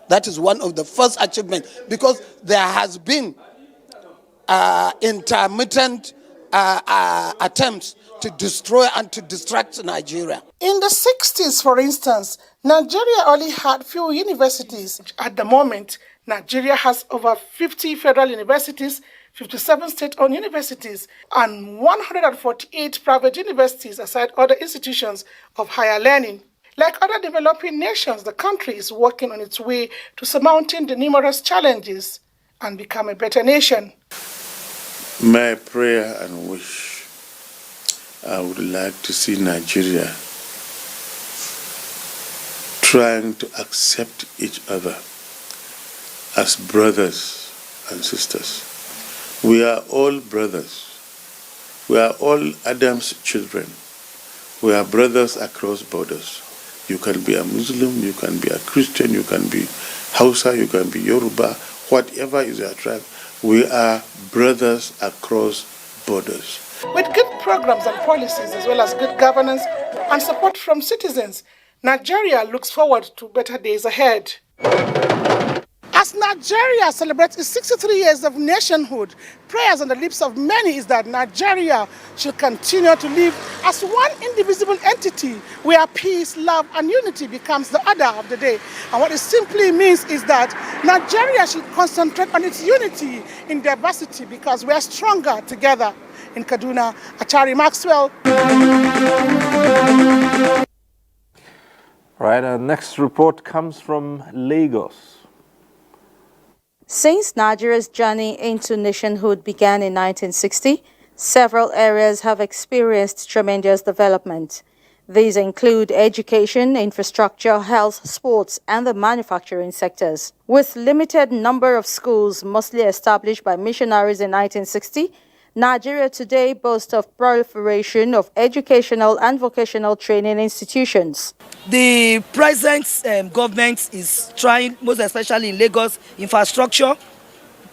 That is one of the first achievements, because there has been intermittent attempts to destroy and to distract Nigeria. In the 60s, for instance, Nigeria only had few universities. At the moment, Nigeria has over 50 federal universities, 57 state-owned universities, and 148 private universities, aside other institutions of higher learning. Like other developing nations, the country is working on its way to surmounting the numerous challenges and become a better nation. My prayer and wish, I would like to see Nigeria trying to accept each other as brothers and sisters. We are all brothers. We are all Adam's children. We are brothers across borders. You can be a Muslim, you can be a Christian, you can be Hausa, you can be Yoruba, whatever is your tribe. We are brothers across borders. With good programs and policies, as well as good governance and support from citizens, Nigeria looks forward to better days ahead. As Nigeria celebrates its 63 years of nationhood, prayers on the lips of many is that Nigeria should continue to live as one indivisible entity where peace, love, and unity becomes the order of the day. And what it simply means is that Nigeria should concentrate on its unity in diversity because we are stronger together. In Kaduna, Achari Maxwell. Right, our next report comes from Lagos. Since Nigeria's journey into nationhood began in 1960, several areas have experienced tremendous development. These include education, infrastructure, health, sports, and the manufacturing sectors. With limited number of schools mostly established by missionaries in 1960, Nigeria today boasts of proliferation of educational and vocational training institutions. The present government is trying, most especially in Lagos, infrastructure,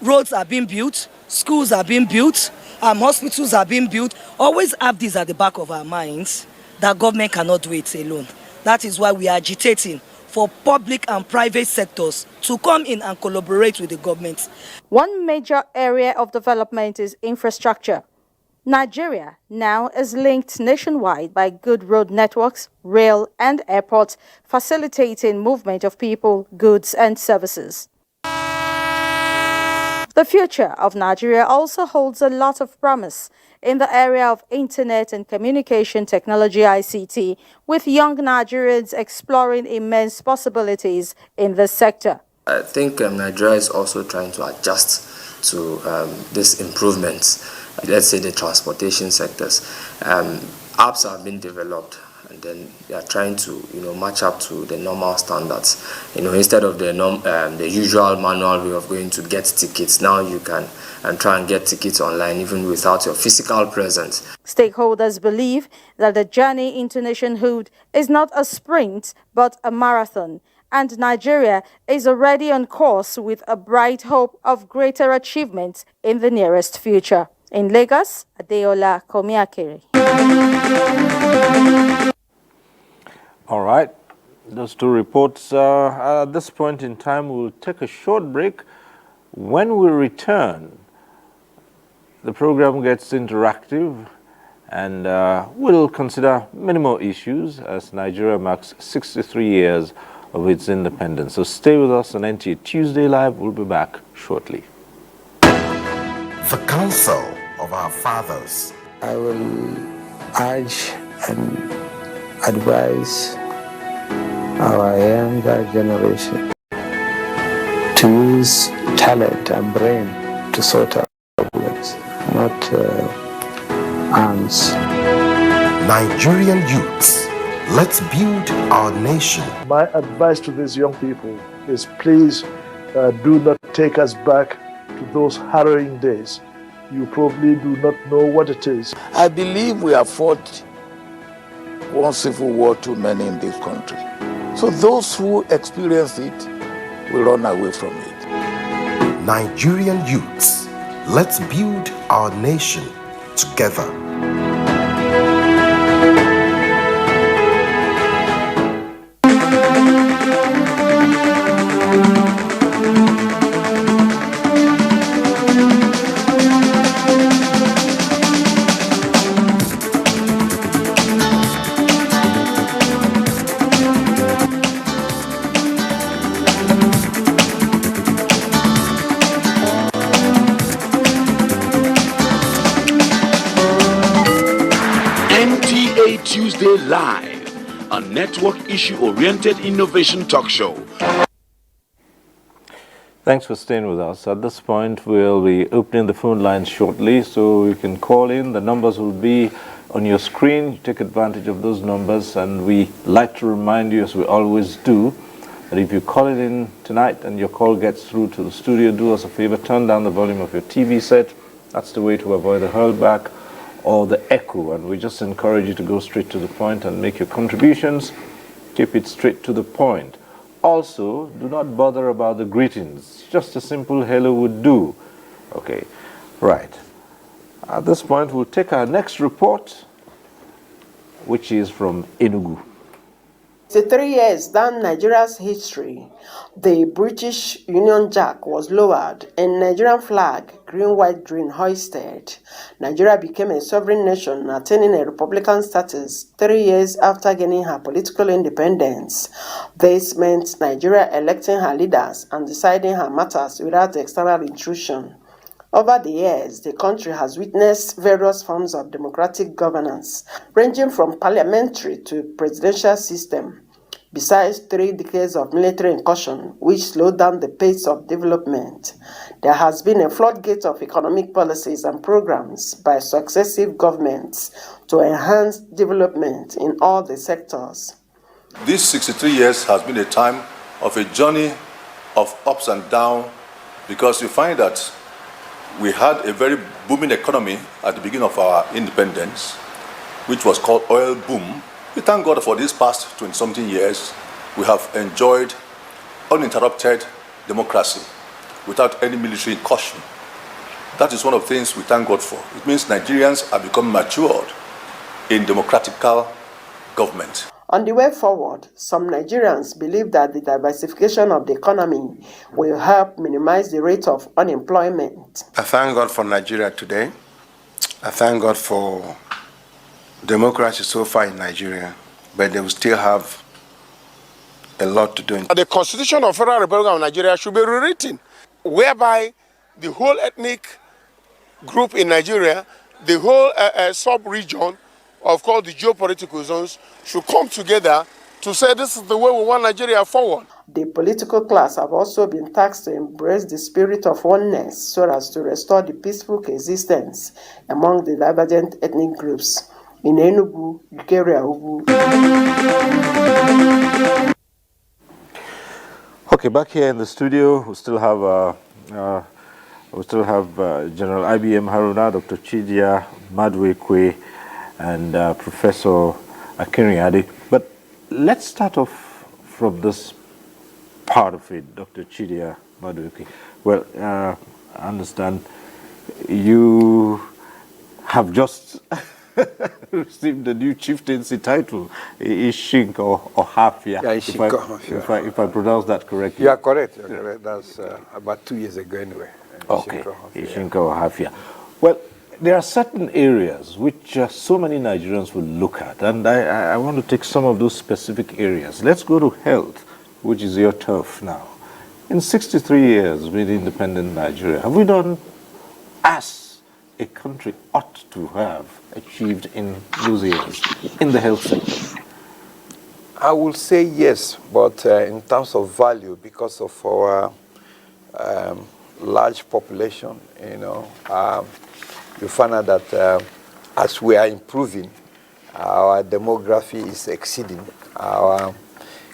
roads are being built, schools are being built, hospitals are being built. Always have this at the back of our minds, that government cannot do it alone. That is why we are agitating for public and private sectors to come in and collaborate with the government. One major area of development is infrastructure. Nigeria now is linked nationwide by good road networks, rail and airports, facilitating movement of people, goods and services. The future of Nigeria also holds a lot of promise in the area of internet and communication technology (ICT), with young Nigerians exploring immense possibilities in this sector. I think Nigeria is also trying to adjust to these improvements. Let's say the transportation sectors. Apps have been developed, and then they are trying to match up to the normal standards. Instead of the usual manual way of going to get tickets, now you can try and get tickets online even without your physical presence. Stakeholders believe that the journey into nationhood is not a sprint but a marathon, and Nigeria is already on course with a bright hope of greater achievements in the nearest future. In Lagos, Adeola Komiakere. All right, those two reports. At this point in time, we'll take a short break. When we return, the program gets interactive, and we'll consider many more issues as Nigeria marks 63 years of its independence. So stay with us on NTA Tuesday Live. We'll be back shortly. The Council of our Fathers. I will urge and advise our younger generation to use talent and brain to sort out problems, not arms. Nigerian youths, let's build our nation. My advice to these young people is please do not take us back to those harrowing days. You probably do not know what it is. I believe we have fought one civil war too many in this country. So those who experience it will run away from it. Nigerian youths, let's build our nation together. NTA Tuesday Live, a network issue-oriented innovation talk show. Thanks for staying with us. At this point, we'll be opening the phone lines shortly, so you can call in. The numbers will be on your screen. You take advantage of those numbers, and we like to remind you, as we always do, that if you call it in tonight and your call gets through to the studio, do us a favor, turn down the volume of your TV set. That's the way to avoid the hurlback or the echo, and we just encourage you to go straight to the point and make your contributions. Keep it straight to the point. Also, do not bother about the greetings. Just a simple hello would do. Okay, right. At this point, we'll take our next report, which is from Enugu. 3 years down Nigeria's history, the British Union Jack was lowered and Nigerian flag, green, white, green, hoisted. Nigeria became a sovereign nation, attaining a republican status 3 years after gaining her political independence. This meant Nigeria electing her leaders and deciding her matters without external intrusion. Over the years, the country has witnessed various forms of democratic governance, ranging from parliamentary to presidential system, besides 3 decades of military incursion, which slowed down the pace of development. There has been a floodgate of economic policies and programs by successive governments to enhance development in all the sectors. These 63 years has been a time of a journey of ups and downs, because you find that we had a very booming economy at the beginning of our independence, which was called oil boom. We thank God for these past 20-something years, we have enjoyed uninterrupted democracy without any military incursion. That is one of the things we thank God for. It means Nigerians have become matured in democratical government. On the way forward, some Nigerians believe that the diversification of the economy will help minimize the rate of unemployment. I thank God for Nigeria today. I thank God for democracy so far in Nigeria, but they will still have a lot to do. The Constitution of Federal Republic of Nigeria should be rewritten, whereby the whole ethnic group in Nigeria, the whole sub-region, of course the geopolitical zones, should come together to say this is the way we want Nigeria forward. The political class have also been tasked to embrace the spirit of oneness so as to restore the peaceful coexistence among the divergent ethnic groups. In Enugu, Ikeria Ugu. Okay, back here in the studio, we still have General IBM Haruna, Dr. Chidia Maduekwe, and Professor Akinriade. But let's start off from this part of it, Dr. Chidia Maduekwe. Well, I understand you have just received the new chieftaincy title, Ishink or Hafia, Yeah, Ishink if I pronounce that correctly. You are correct. You're correct. That's about 2 years ago anyway. Okay, Ishink or Hafia. Well, there are certain areas which so many Nigerians will look at, and I want to take some of those specific areas. Let's go to health, which is your turf now. In 63 years with independent Nigeria, have we done as a country ought to have achieved in those years in the health sector? I will say yes, but in terms of value, because of our large population, you find out that as we are improving, our demography is exceeding our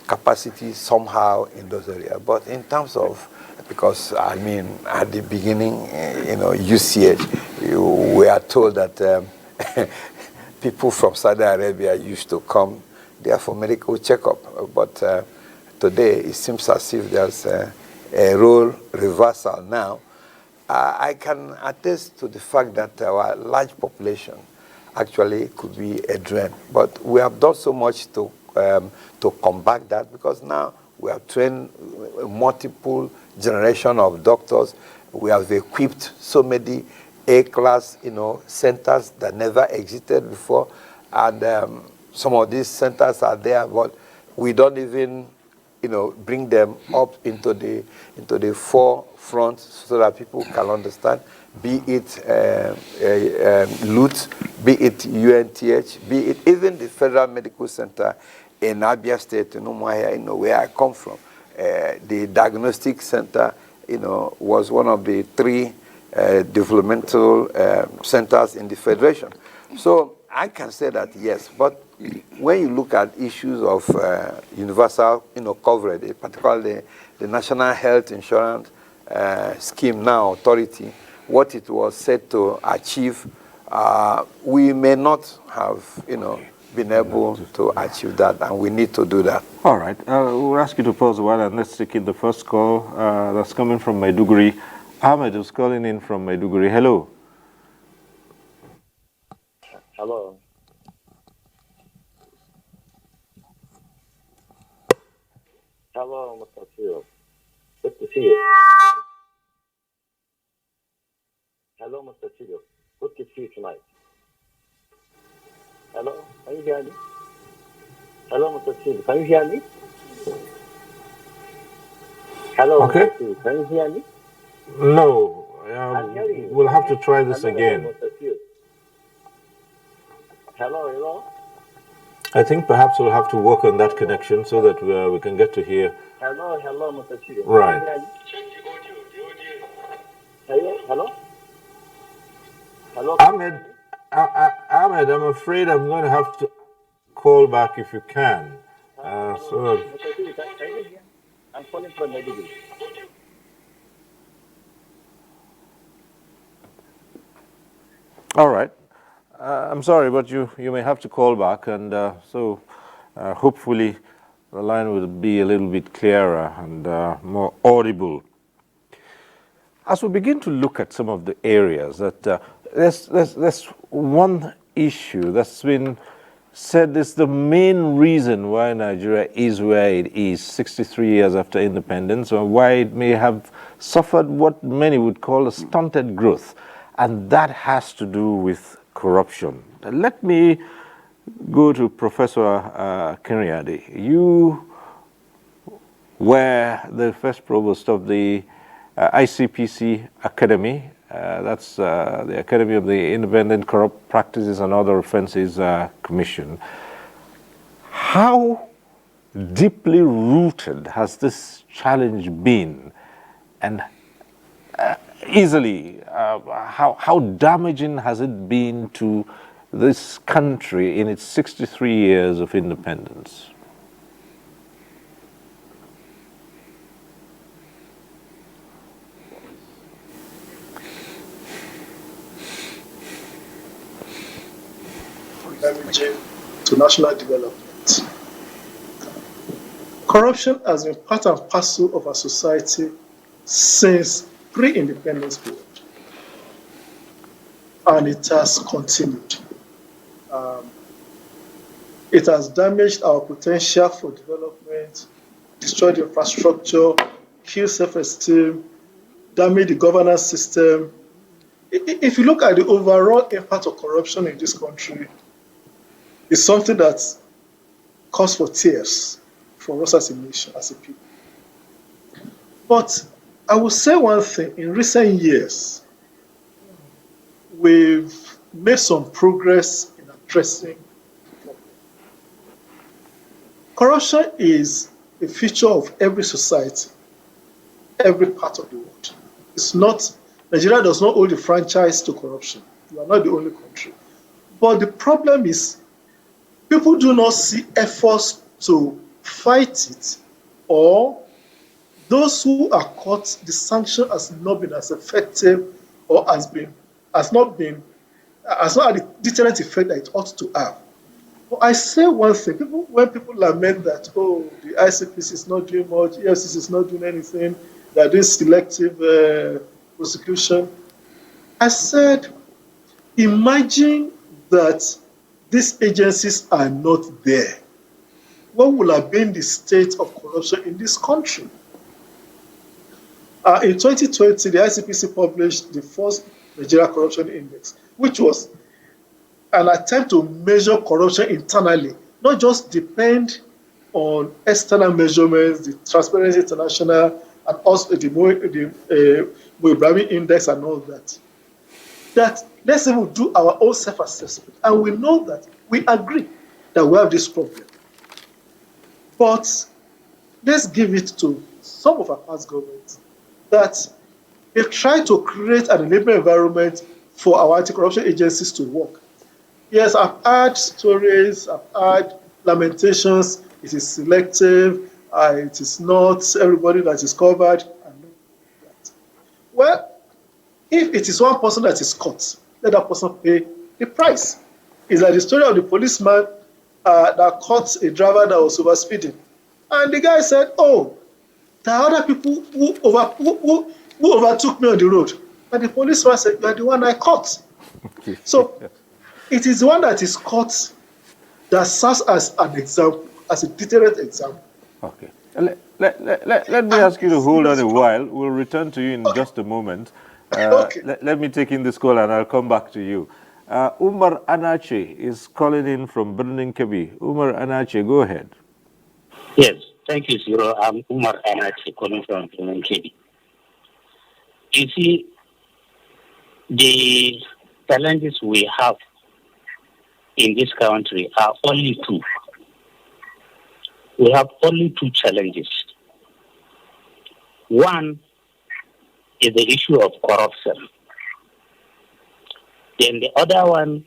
capacity somehow in those areas. But in terms of, because I mean, at the beginning, UCH, we are told that people from Saudi Arabia used to come there for medical checkup. But today, it seems as if there's a role reversal now. I can attest to the fact that our large population actually could be a drain. But we have done so much to combat that, because now we have trained multiple generation of doctors. We have equipped so many A-class, centers that never existed before, and some of these centers are there, but we don't even, bring them up into the forefront so that people can understand. Be it LUT, be it UNTH, be it even the Federal Medical Center in Abia State, where I come from. The diagnostic center, was one of the 3 developmental centers in the Federation. So I can say that yes, but when you look at issues of universal, coverage, particularly the National Health Insurance Scheme now authority, what it was set to achieve we may not have, been able to achieve that, and we need to do that. All right. We'll ask you to pause a while, and let's take in the first call that's coming from Maiduguri. Ahmed is calling in from Maiduguri. Hello. Hello. Hello, Mr. Tio. Good to see you. Hello, Mr. Tio. Good to see you tonight. Hello, can you hear me? Hello, Mr. Tio. Can you hear me? Hello, Okay. Mr. Tio. Can you hear me? No. I'm hearing you. We'll have to try this Hello, again. Hello, Mr. Tio. Hello, hello. I think perhaps we'll have to work on that connection so that we can get to hear. Hello, hello, Mr. Tio. Right. Check the audio. Hello? Hello? Ahmed, Ahmed, I'm afraid I'm going to have to call back if you can. Mr. Tio, can you hear? I'm calling from Maiduguri. All right. I'm sorry, but you may have to call back, and so hopefully the line will be a little bit clearer and more audible. As we begin to look at some of the areas that there's one issue that's been said is the main reason why Nigeria is where it is 63 years after independence, or why it may have suffered what many would call a stunted growth, and that has to do with corruption. Let me go to Professor Kiriade. You were the first provost of the ICPC Academy. That's the Academy of the Independent Corrupt Practices and Other Offences Commission. How deeply rooted has this challenge been, and how damaging has it been to this country in its 63 years of independence? Damaging to national development. Corruption has been part and parcel of our society since pre-independence period, and it has continued. It has damaged our potential for development, destroyed infrastructure, killed self-esteem, damaged the governance system. If you look at the overall impact of corruption in this country, it's something that calls for tears for us as a nation, as a people. But I will say one thing: in recent years, we've made some progress in addressing corruption. Is a feature of every society, every part of the world. It's not, Nigeria does not hold the franchise to corruption. We are not the only country. But the problem is, people do not see efforts to fight it, or those who are caught, the sanction has not been as effective, or has not had the deterrent effect that it ought to have. But I say one thing: when people lament that, oh, the ICPC is not doing much, EFCC is not doing anything, they are doing selective prosecution, I said, imagine that these agencies are not there. What would have been the state of corruption in this country? In 2020, the ICPC published the first Nigeria Corruption Index, which was an attempt to measure corruption internally, not just depend on external measurements, the Transparency International, and also the Moebrami Index and all that. That let's even do our own self-assessment. And we know that, we agree that we have this problem. But let's give it to some of our past governments that they try to create an enabling environment for our anti-corruption agencies to work. Yes, I've heard stories, I've heard lamentations, it is selective, it is not everybody that is covered. Well, if it is one person that is caught, let that person pay the price. It's like the story of the policeman that caught a driver that was overspeeding. And the guy said, oh, there are other people who overtook me on the road. And the policeman said, you are the one I caught. Okay. So it is the one that is caught that serves as an example, as a deterrent example. Okay. Let me ask you to hold on a while. We'll return to you in just a moment. Let me take in this call and I'll come back to you. Umar Anache is calling in from Birnin Kebbi. Umar Anache, go ahead. Yes, thank you, Zero. I'm Umar Anache calling from Birnin Kebbi. You see, the challenges we have in this country are only two. We have only two challenges. One is the issue of corruption. Then the other one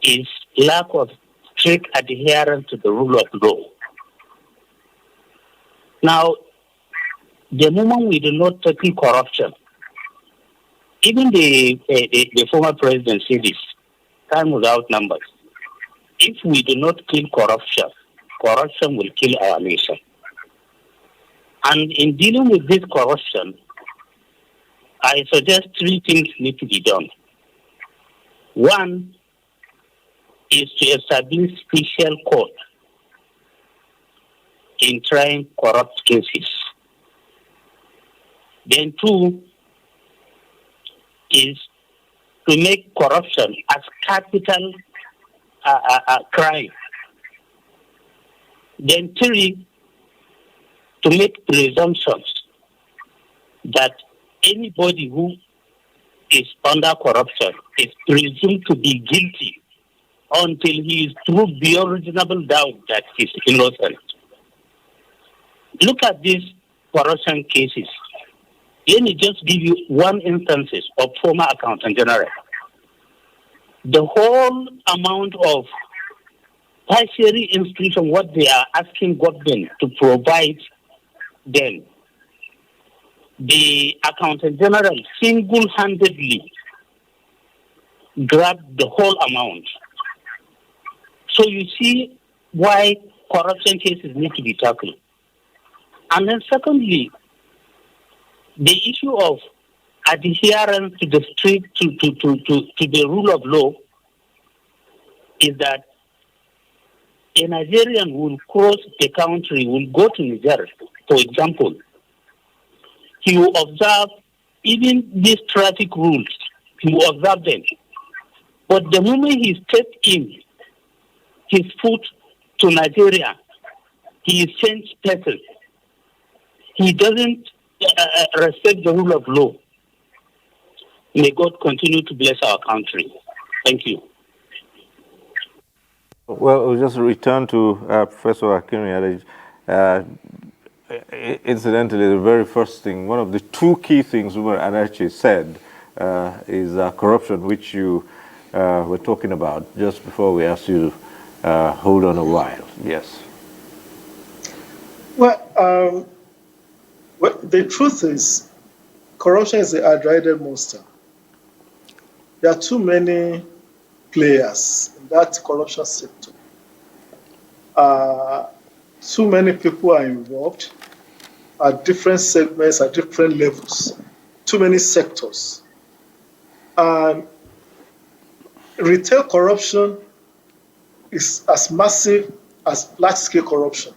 is lack of strict adherence to the rule of law. Now, the moment we do not tackle corruption, even the former president said this, time without numbers. If we do not kill corruption, corruption will kill our nation. And in dealing with this corruption, I suggest three things need to be done. One is to establish special court in trying corrupt cases. Then two is to make corruption as capital crime. Then three, to make presumptions that anybody who is under corruption is presumed to be guilty until he is proved beyond reasonable doubt that he is innocent. Look at these corruption cases. Let me just give you one instance of former accountant general. The whole amount of tertiary institution, what they are asking government to provide them, the accountant general single-handedly grabbed the whole amount. So you see why corruption cases need to be tackled. And then secondly, the issue of adherence to the strict to the rule of law is that a Nigerian will cross the country, will go to Niger, for example. He will observe even these traffic rules. He will observe them. But the moment he steps in his foot to Nigeria, he is changed person. He doesn't respect the rule of law. May God continue to bless our country. Thank you. Well, we'll just return to Professor Akinri. Incidentally, the very first thing, one of the two key things Umar Anache said is corruption, which you were talking about just before we asked you to hold on a while. Yes. Well, the truth is, corruption is a hard-ridden monster. There are too many players in that corruption sector. Too many people are involved at different segments, at different levels, too many sectors. And retail corruption is as massive as large-scale corruption.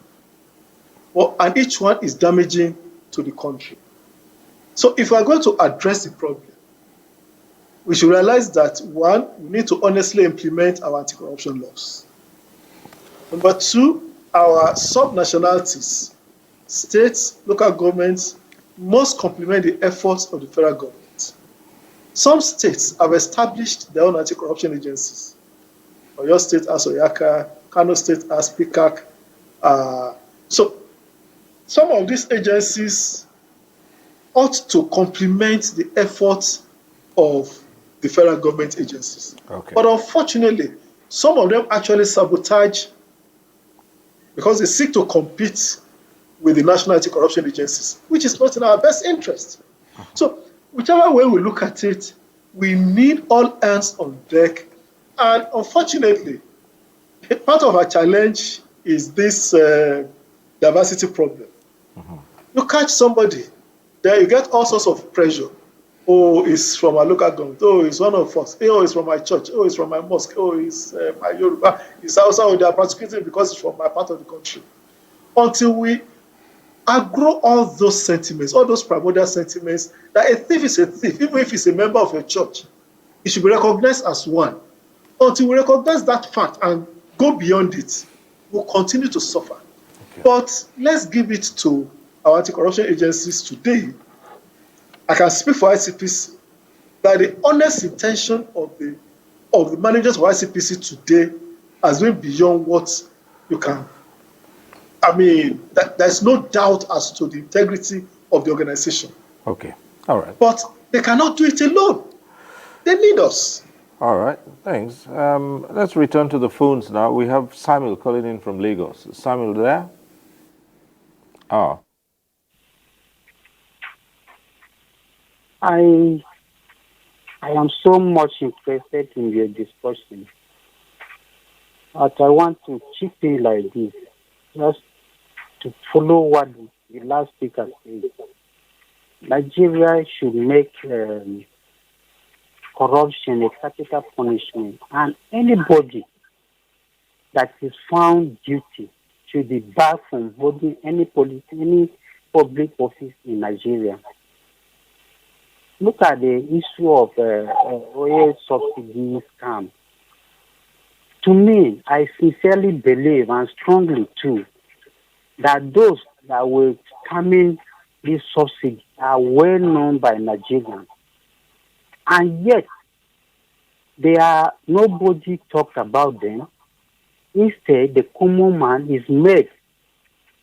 Well, and each one is damaging to the country. So if we are going to address the problem, we should realize that, one, we need to honestly implement our anti-corruption laws. Number two, our sub-nationalities, states, local governments, must complement the efforts of the federal government. Some states have established their own anti-corruption agencies. Oyo State has Oyaka, Kano State has PICAC. So some of these agencies ought to complement the efforts of the federal government agencies. Okay. But unfortunately, some of them actually sabotage because they seek to compete with the national anti-corruption agencies, which is not in our best interest. So whichever way we look at it, we need all hands on deck And unfortunately, part of our challenge is this diversity problem. You catch somebody, then you get all sorts of pressure. Oh, it's from our local government. Oh, it's one of us. Oh, it's from my church. Oh, it's from my mosque. Oh, it's my Yoruba. It's also they are prosecuting because it's from my part of the country. Until we outgrow all those sentiments, all those primordial sentiments, that a thief is a thief, even if he's a member of a church, it should be recognized as one. Until we recognize that fact and go beyond it, we'll continue to suffer. Okay. But let's give it to our anti-corruption agencies today. I can speak for ICPC that the honest intention of the managers of ICPC today has been beyond what you can. I mean, there's no doubt as to the integrity of the organization. Okay, all right. But they cannot do it alone. They need us. All right, thanks. Let's return to the phones now. We have Samuel calling in from Lagos. Is Samuel there? Oh. I am so much interested in your discussion, but I want to chip in like this, just to follow what the last speaker said. Nigeria should make corruption a capital punishment, and anybody that is found guilty should be barred from holding any public office in Nigeria. Look at the issue of oil subsidy scam. To me, I sincerely believe, and strongly too, that those that were scamming this subsidy are well known by Nigerians. And yet, nobody talks about them. Instead, the common man is made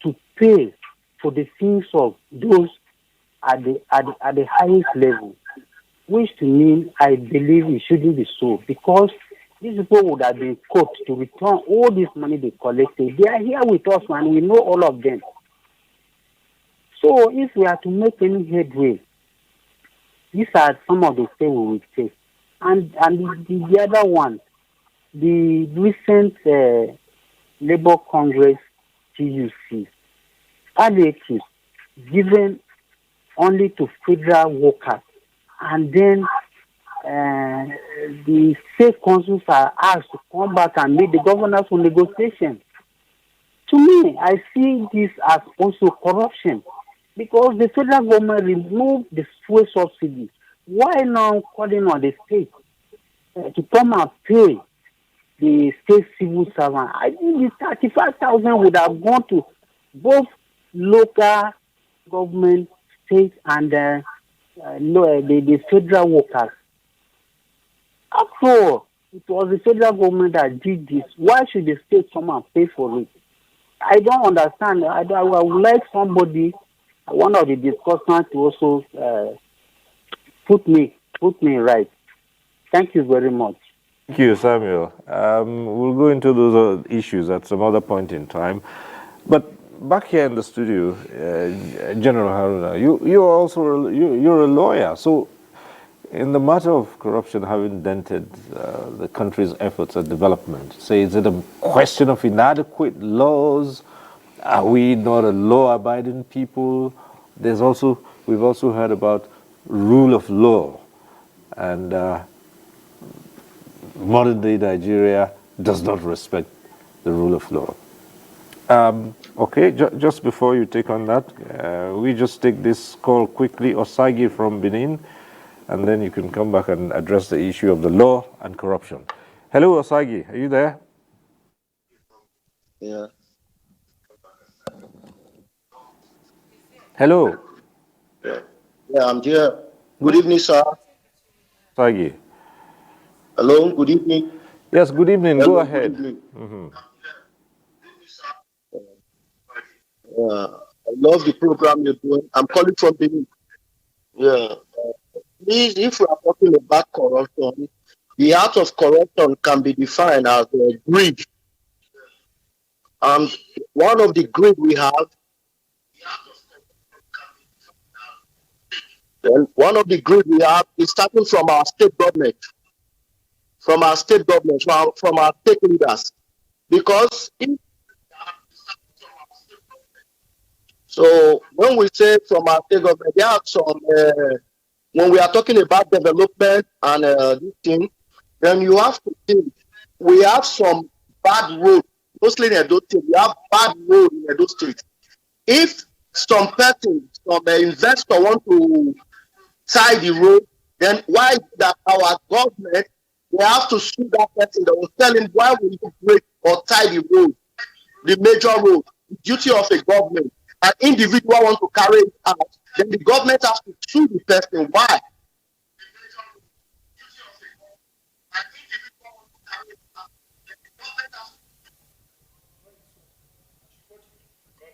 to pay for the things of those at the highest level, which to me, I believe it shouldn't be so, because these people would have been caught to return all this money they collected. They are here with us, and we know all of them. So if we are to make any headway, these are some of the steps we will take. And the other one, the recent Labour Congress TUC, palliatives given only to federal workers, and then the state councils are asked to come back and meet the governors for negotiation. To me, I see this as also corruption, because the federal government removed the fuel subsidy. Why now calling on the state to come and pay the state civil servant? I think the 35,000 would have gone to both local government, state, and the federal workers. After all, it was the federal government that did this. Why should the state come and pay for it? I don't understand. I would like somebody, one of the discussants, to also put me right. Thank you very much. Thank you, Samuel. We'll go into those issues at some other point in time. But back here in the studio, General Haruna, you're a lawyer. So in the matter of corruption having dented the country's efforts at development, say, is it a question of inadequate laws? Are we not a law-abiding people? We've also heard about rule of law, and modern-day Nigeria does not respect the rule of law. Okay, just before you take on that, we just take this call quickly. Osagi from Benin, and then you can come back and address the issue of the law and corruption. Hello, Osagi, are you there? Yeah. Hello. Yeah, I'm here. Good evening, sir. Osagi. Hello, good evening. Yes, good evening. Hello, go ahead. Good evening. I love the program you're doing. I'm calling from Benin. Yeah. Please, if we are talking about corruption, the art of corruption can be defined as greed. And one of the greed we have, is starting from our state government. from our state government, from our state leaders. Because so when we say from our state government, there are some, when we are talking about development and this thing, then you have to think, we have some bad road, mostly in Edo State, we have bad road in Edo State. If some person, some investor want to tie the road, then why is it that our government, they have to sue that person that was telling why will you break or tie the road, the major road, the duty of a government. An individual want to carry it out, then the government has to sue the person. Why?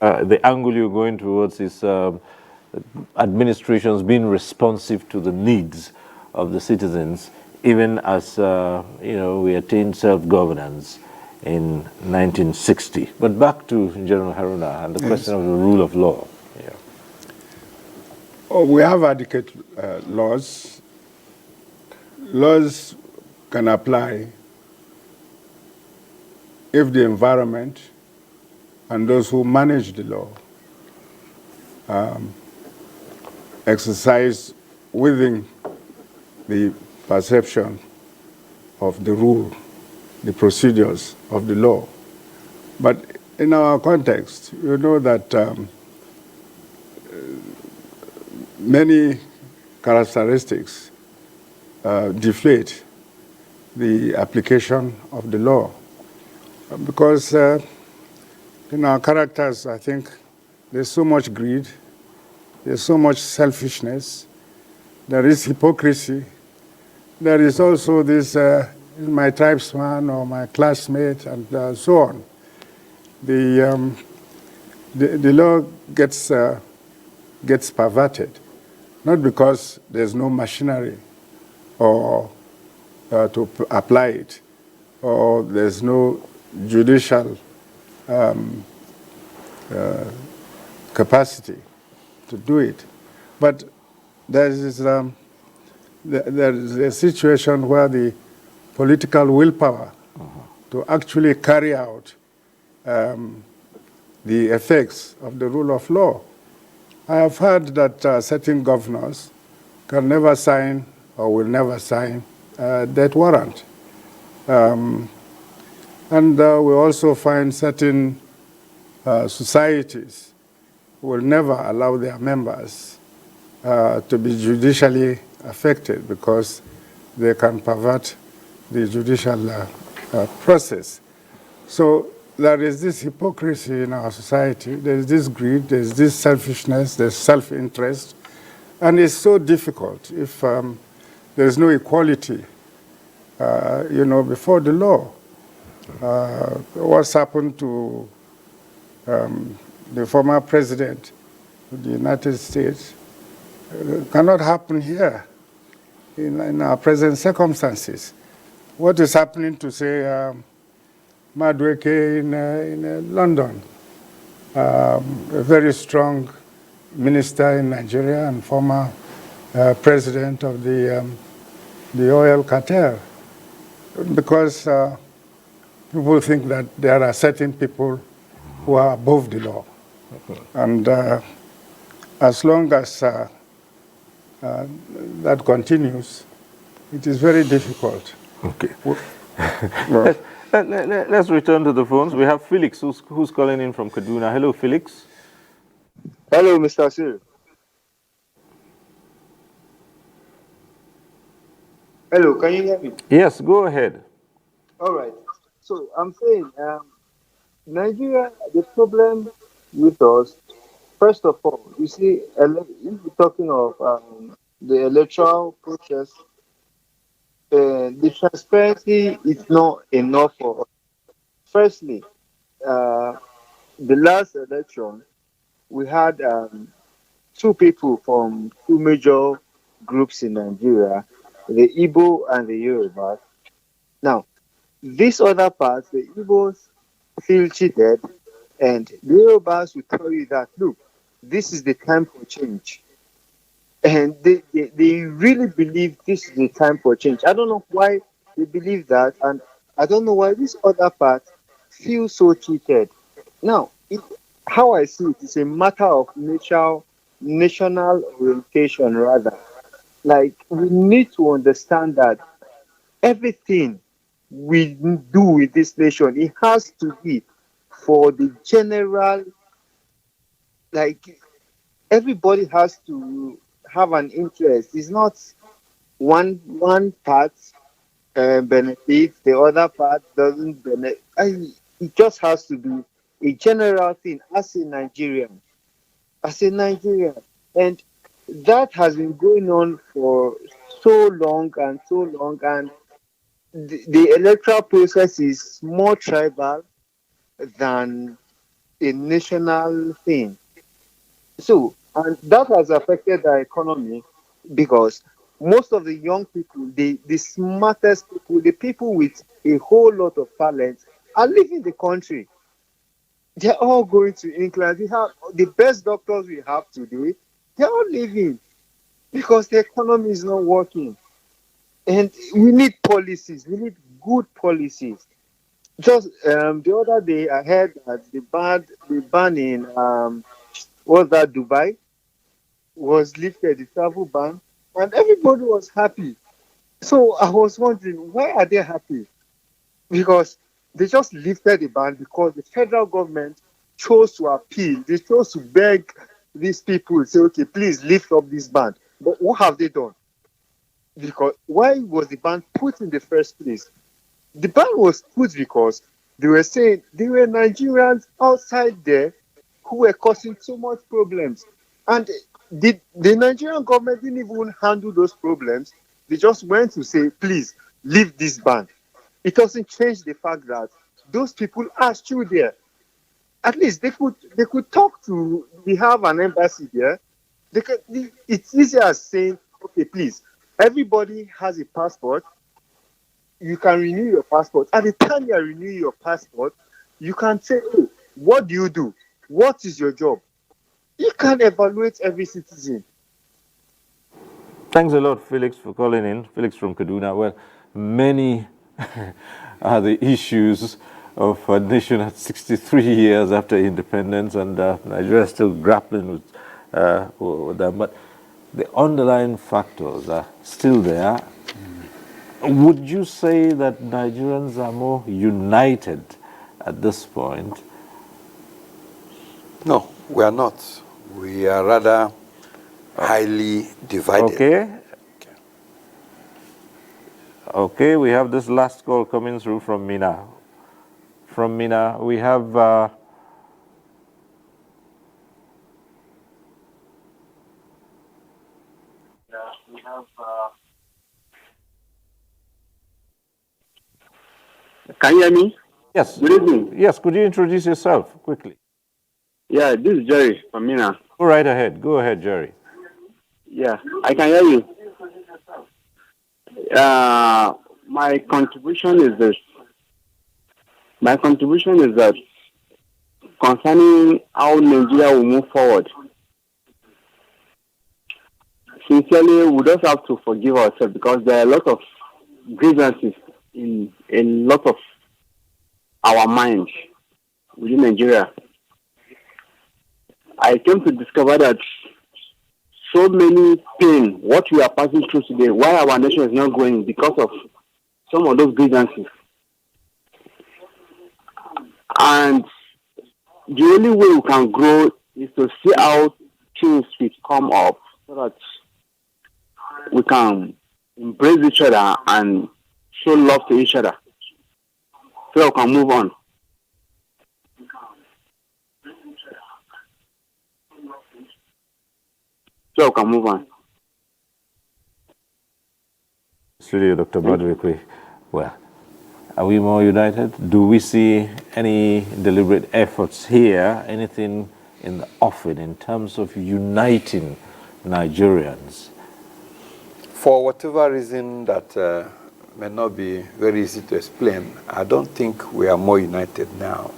The angle you're going towards is administrations being responsive to the needs of the citizens, even as we attained self-governance in 1960. But back to General Haruna and the question of the rule of law. Yeah. Oh, we have adequate laws. Laws can apply if the environment and those who manage the law exercise within the perception of the rule, the procedures of the law. But in our context, you know that many characteristics deflate the application of the law. Because in our characters, I think there's so much greed, there's so much selfishness, there is hypocrisy, there is also this my tribesman or my classmate and so on. The law gets perverted, not because there's no machinery or to apply it, or there's no judicial capacity to do it. But there is a situation where the political willpower to actually carry out the effects of the rule of law. I have heard that certain governors can never sign or will never sign a death warrant. And we also find certain societies will never allow their members to be judicially affected because they can pervert the judicial process. So there is this hypocrisy in our society. There is this greed, there is this selfishness, there's self-interest, and it's so difficult if there is no equality, before the law. What's happened to the former president of the United States cannot happen here in our present circumstances. What is happening to, say, Madueke in London, a very strong minister in Nigeria and former president of the oil cartel, because people think that there are certain people who are above the law. And as long as that continues, it is very difficult. Okay. Let's return to the phones. We have Felix who's calling in from Kaduna. Hello, Felix. Hello, Mr. Sir. Hello, can you hear me? Yes, go ahead. All right. So I'm saying, Nigeria, the problem with us, first of all, you see, if we're talking of the electoral process, the transparency is not enough for us. Firstly, the last election, we had two people from two major groups in Nigeria, the Igbo and the Yoruba. Now, this other part, the Igbos feel cheated, and the Yorubas will tell you that, look, this is the time for change. And they really believe this is the time for change. I don't know why They believe that, and I don't know why this other part feels so cheated. Now, how I see it is a matter of national orientation, rather. Like, we need to understand that everything we do with this nation, it has to be for the general, like, everybody has to have an interest. It's not one part benefits, the other part doesn't benefit. It just has to be a general thing as a Nigerian, and that has been going on for so long and so long, and the electoral process is more tribal than a national thing. So, and that has affected our economy because most of the young people, the smartest people, the people with a whole lot of talent are leaving the country. They're all going to England. We have the best doctors we have today. They're all leaving because the economy is not working. And we need policies. We need good policies. Just the other day, I heard that the ban in was that Dubai was lifted, the travel ban, and everybody was happy. So I was wondering, why are they happy? Because they just lifted the ban because the federal government chose to appeal. They chose to beg these people, say, okay, please lift up this ban. But what have they done? Because why was the ban put in the first place? The ban was put because they were saying there were Nigerians outside there who were causing so much problems. And the Nigerian government didn't even handle those problems. They just went to say, please, leave this ban. It doesn't change the fact that those people are still there. At least they could talk to, we have an embassy there. It's easier as saying, okay, please, everybody has a passport. You can renew your passport. At the time you are renewing your passport, you can say, oh, what do you do? What is your job? You can evaluate every citizen. Thanks a lot, Felix, for calling in. Felix from Kaduna. Well, many are the issues of a nation at 63 years after independence, and Nigeria is still grappling with them. But the underlying factors are still there. Would you say that Nigerians are more united at this point? No, we are not. We are rather highly divided. Okay, we have this last call coming through from Mina. From Mina, we have Can you hear me? Yes. Good evening. Yes, could you introduce yourself quickly? Yeah, this is Jerry from Mina. Go right ahead. Go ahead, Jerry. Yeah, I can hear you. My contribution is this. My contribution is that concerning how Nigeria will move forward. Sincerely, we just have to forgive ourselves because there are a lot of grievances in a lot of our minds within Nigeria. I came to discover that so many pain, what we are passing through today, why our nation is not growing because of some of those grievances. And the only way we can grow is to see how things will come up so that we can embrace each other and show love to each other so we can move on. So we can move on. Studio, Dr. Badwekwe. Well, are we more united? Do we see any deliberate efforts here, anything in the offing in terms of uniting Nigerians? For whatever reason that may not be very easy to explain, I don't think we are more united now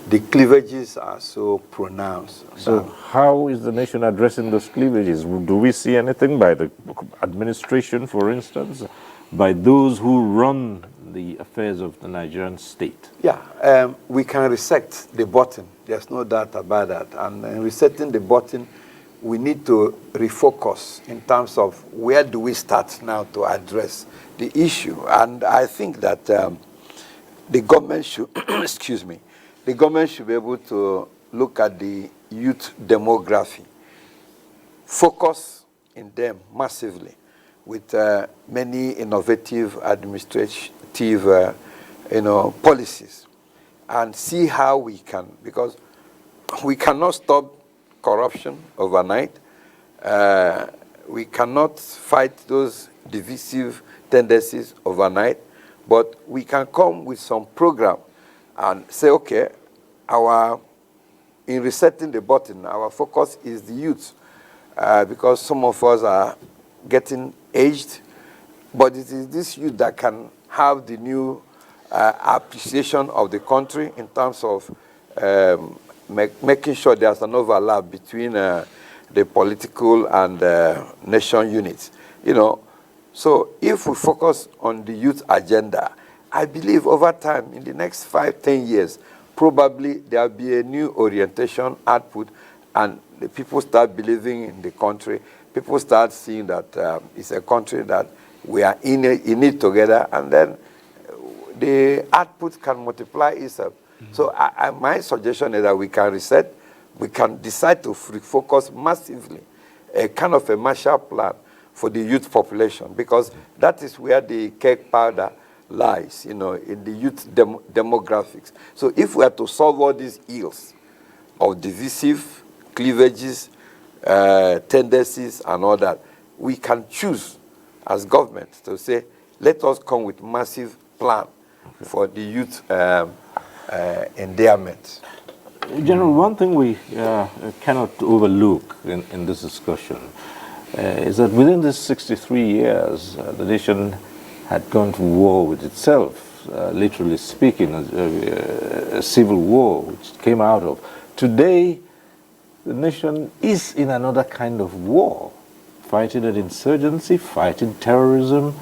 the cleavages are so pronounced. So how is the nation addressing those cleavages? Do we see anything by the administration, for instance, by those who run the affairs of the Nigerian state? Yeah, we can reset the button. There's no doubt about that. And in resetting the button, we need to refocus in terms of where do we start now to address the issue. And I think that the government should, excuse me, the government should be able to look at the youth demography, focus in them massively with many innovative administrative policies, and see how we can, because we cannot stop corruption overnight. We cannot fight those divisive tendencies overnight, but we can come with some program and say, okay, in resetting the button, our focus is the youth, because some of us are getting aged, but it is this youth that can have the new appreciation of the country in terms of making sure there's an overlap between the political and nation units. So if we focus on the youth agenda, I believe over time, in the next 5-10 years, probably there'll be a new orientation output, and the people start believing in the country. People start seeing that it's a country that we are in it together, and then the output can multiply itself. Mm-hmm. So my suggestion is that we can reset, we can decide to focus massively, a kind of a Marshall Plan for the youth population, because that is where the cake powder lies, in the youth demographics. So if we are to solve all these ills of divisive cleavages, tendencies, and all that, we can choose as government to say, let us come with massive plan for the youth endearment. General, one thing we cannot overlook in this discussion is that within these 63 years, the nation had gone to war with itself, literally speaking, a civil war which came out of. Today, the nation is in another kind of war, fighting an insurgency, fighting terrorism.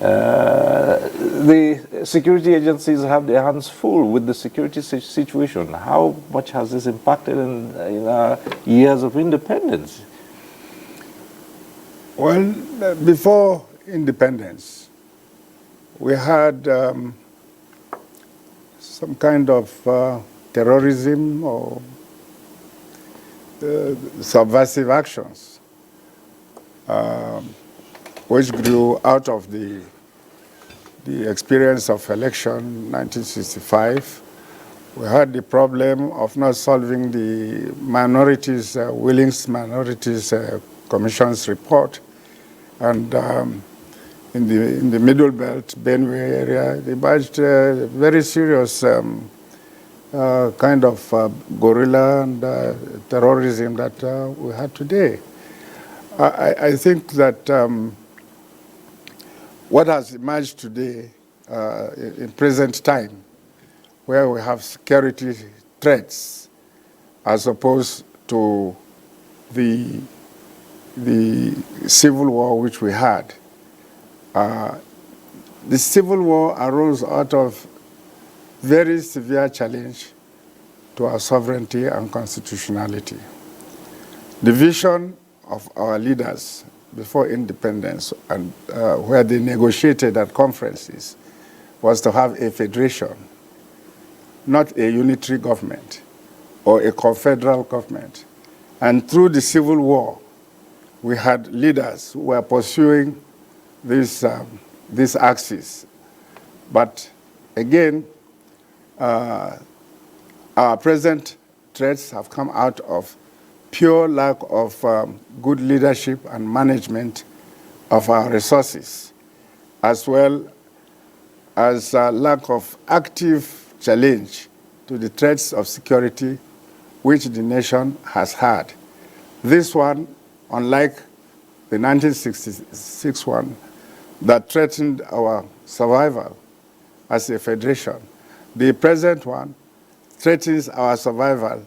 The security agencies have their hands full with the security situation. How much has this impacted in our years of independence? Well, before independence, we had some kind of terrorism or subversive actions, which grew out of the experience of election 1965. We had the problem of not solving the minorities, Willings Minorities Commission's report, and in the Middle Belt, Benue area, they emerged a very serious kind of guerrilla and terrorism that we have today. I think that what has emerged today in present time, where we have security threats as opposed to the civil war which we had. The civil war arose out of very severe challenge to our sovereignty and constitutionality. The vision of our leaders before independence, and where they negotiated at conferences, was to have a federation, not a unitary government or a confederal government. And through the Civil War, we had leaders who were pursuing this axis. But again, our present threats have come out of pure lack of good leadership and management of our resources, as well as lack of active challenge to the threats of security which the nation has had. This one, unlike the 1966 one, that threatened our survival as a federation, the present one threatens our survival,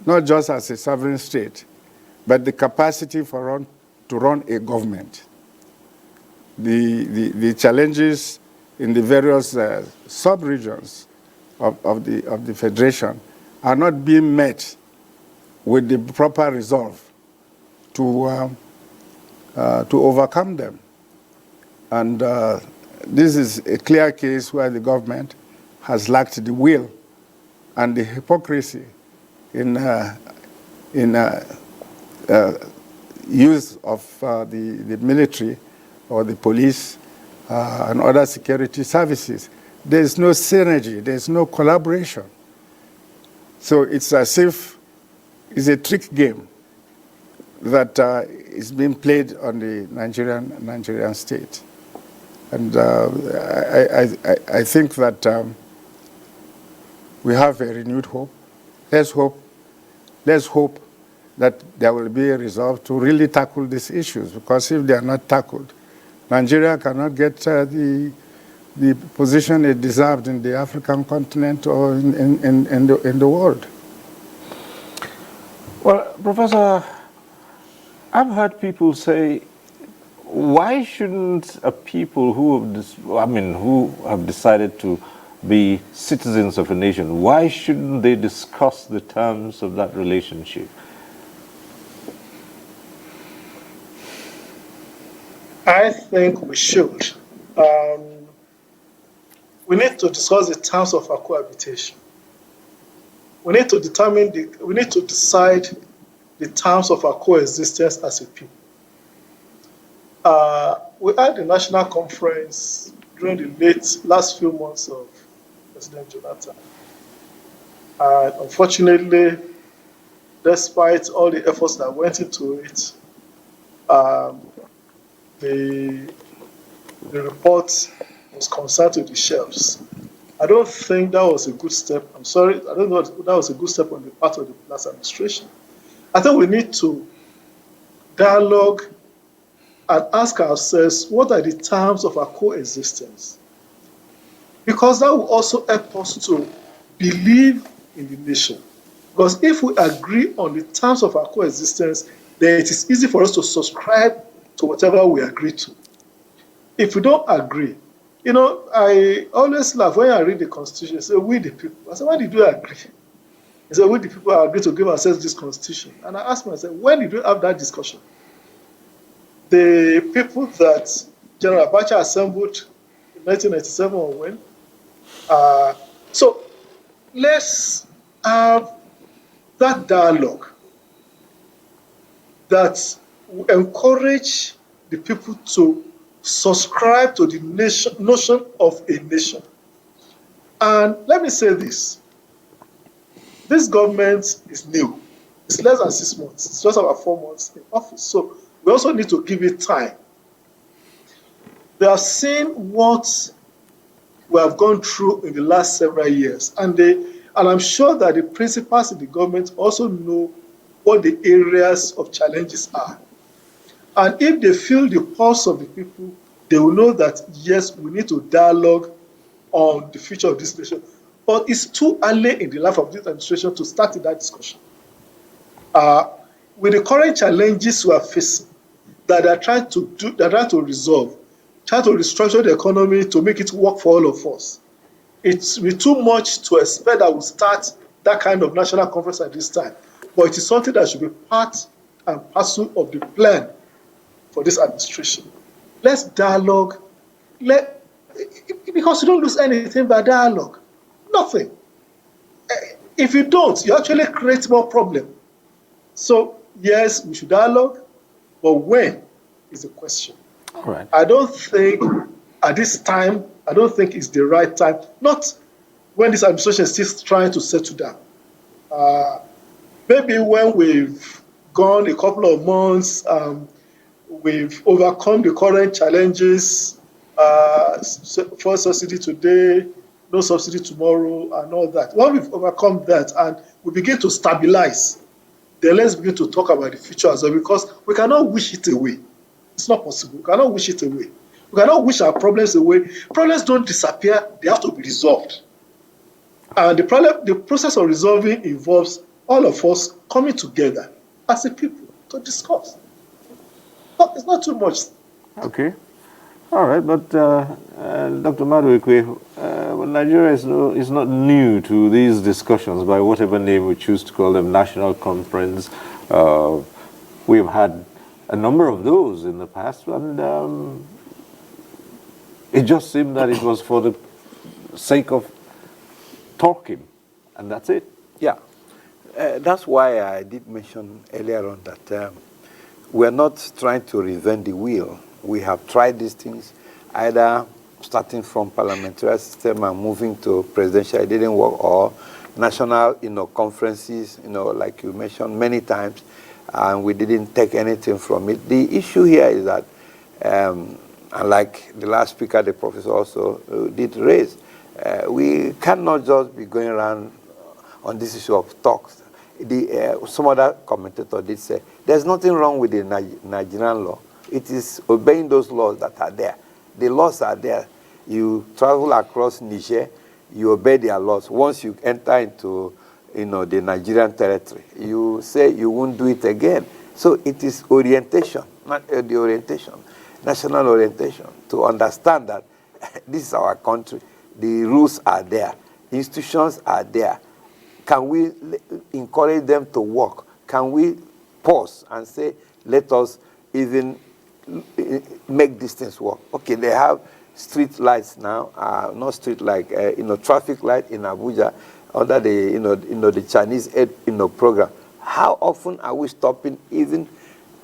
not just as a sovereign state, but the capacity to run a government. The challenges in the various sub-regions of the Federation are not being met with the proper resolve to overcome them. And this is a clear case where the government has lacked the will and the hypocrisy in use of the military or the police and other security services. There is no synergy, there is no collaboration. So it's as if it's a trick game that is being played on the Nigerian state. And I think that we have a renewed hope. Let's hope that there will be a resolve to really tackle these issues, because if they are not tackled, Nigeria cannot get the position it deserved in the African continent or in the world. Well, Professor, I've heard people say, why shouldn't a people who have decided to be citizens of a nation, why shouldn't they discuss the terms of that relationship? I think we should. We need to discuss the terms of our cohabitation. We need to decide the terms of our coexistence as a people. We had the national conference during the last few months of President Jonathan. And unfortunately, despite all the efforts that went into it, the report was consigned to the shelves. I don't think that was a good step. I'm sorry, I don't know if that was a good step on the part of the last administration. I think we need to dialogue and ask ourselves, what are the terms of our coexistence? Because that will also help us to believe in the nation. Because if we agree on the terms of our coexistence, then it is easy for us to subscribe to whatever we agree to. If we don't agree, I always laugh when I read the Constitution, say, we the people. I say, when did we agree? He said, we the people agree to give ourselves this Constitution. And I asked myself, when did we have that discussion? The people that General Abacha assembled in 1997 or when? So let's have that dialogue that will encourage the people to subscribe to the notion of a nation. And let me say this. This government is new. It's less than 6 months. It's just about 4 months in office. So we also need to give it time. They have seen what we have gone through in the last several years. And I'm sure that the principals in the government also know what the areas of challenges are. And if they feel the pulse of the people, they will know that, yes, we need to dialogue on the future of this nation. But it's too early in the life of this administration to start that discussion. With the current challenges we are facing, that they're trying to resolve, trying to restructure the economy to make it work for all of us, it's too much to expect that we'll start that kind of national conference at this time. But it is something that should be part and parcel of the plan for this administration. Let's dialogue. Because you don't lose anything by dialogue. Nothing. If you don't, you actually create more problem. So, yes, we should dialogue, but when is the question. All right. I don't think at this time, it's the right time, not when this administration is still trying to settle down. Maybe when we've gone a couple of months, we've overcome the current challenges, first subsidy today, no subsidy tomorrow, and all that. When we've overcome that and we begin to stabilize, then let's begin to talk about the future as well, because we cannot wish it away. It's not possible. We cannot wish it away. We cannot wish our problems away. Problems don't disappear. They have to be resolved. And the process of resolving involves all of us coming together as a people to discuss. It's not too much. Okay. All right, but Dr. Maduekwe, Nigeria is not new to these discussions by whatever name we choose to call them, national conference. We've had a number of those in the past, and it just seemed that it was for the sake of talking, and that's it. Yeah, that's why I did mention earlier on that we're not trying to reinvent the wheel. We have tried these things, either starting from parliamentary system and moving to presidential, it didn't work, or national, conferences, like you mentioned many times, and we didn't take anything from it. The issue here is that, and like the last speaker, the professor also did raise, we cannot just be going around on this issue of talks. Some other commentator did say, there's nothing wrong with the Nigerian law. It is obeying those laws that are there. The laws are there. You travel across Niger, you obey their laws. Once you enter into the Nigerian territory, you say you won't do it again. So it is orientation, not the orientation, national orientation, to understand that this is our country. The rules are there. Institutions are there. Can we encourage them to work? Can we pause and say, let us even make this things work? Okay, they have street lights now, not street like traffic light in Abuja under the the Chinese aid program. How often are we stopping even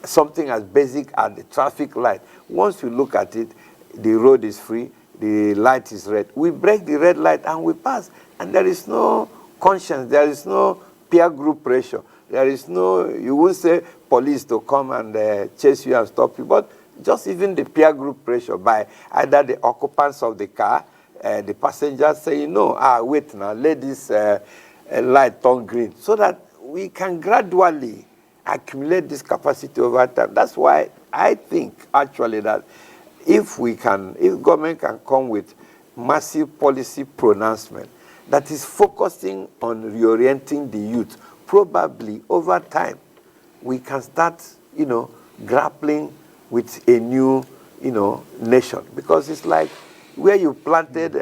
something as basic as the traffic light? Once you look at it, the road is free, the light is red. We break the red light and we pass, and there is no conscience, there is no peer group pressure. There is no, you won't say police to come and chase you and stop you, but just even the peer group pressure by either the occupants of the car, the passengers saying, no, wait now, let this light turn green, so that we can gradually accumulate this capacity over time. That's why I think actually that if government can come with massive policy pronouncement that is focusing on reorienting the youth, probably over time, we can start, grappling with a new, nation. Because it's like where you planted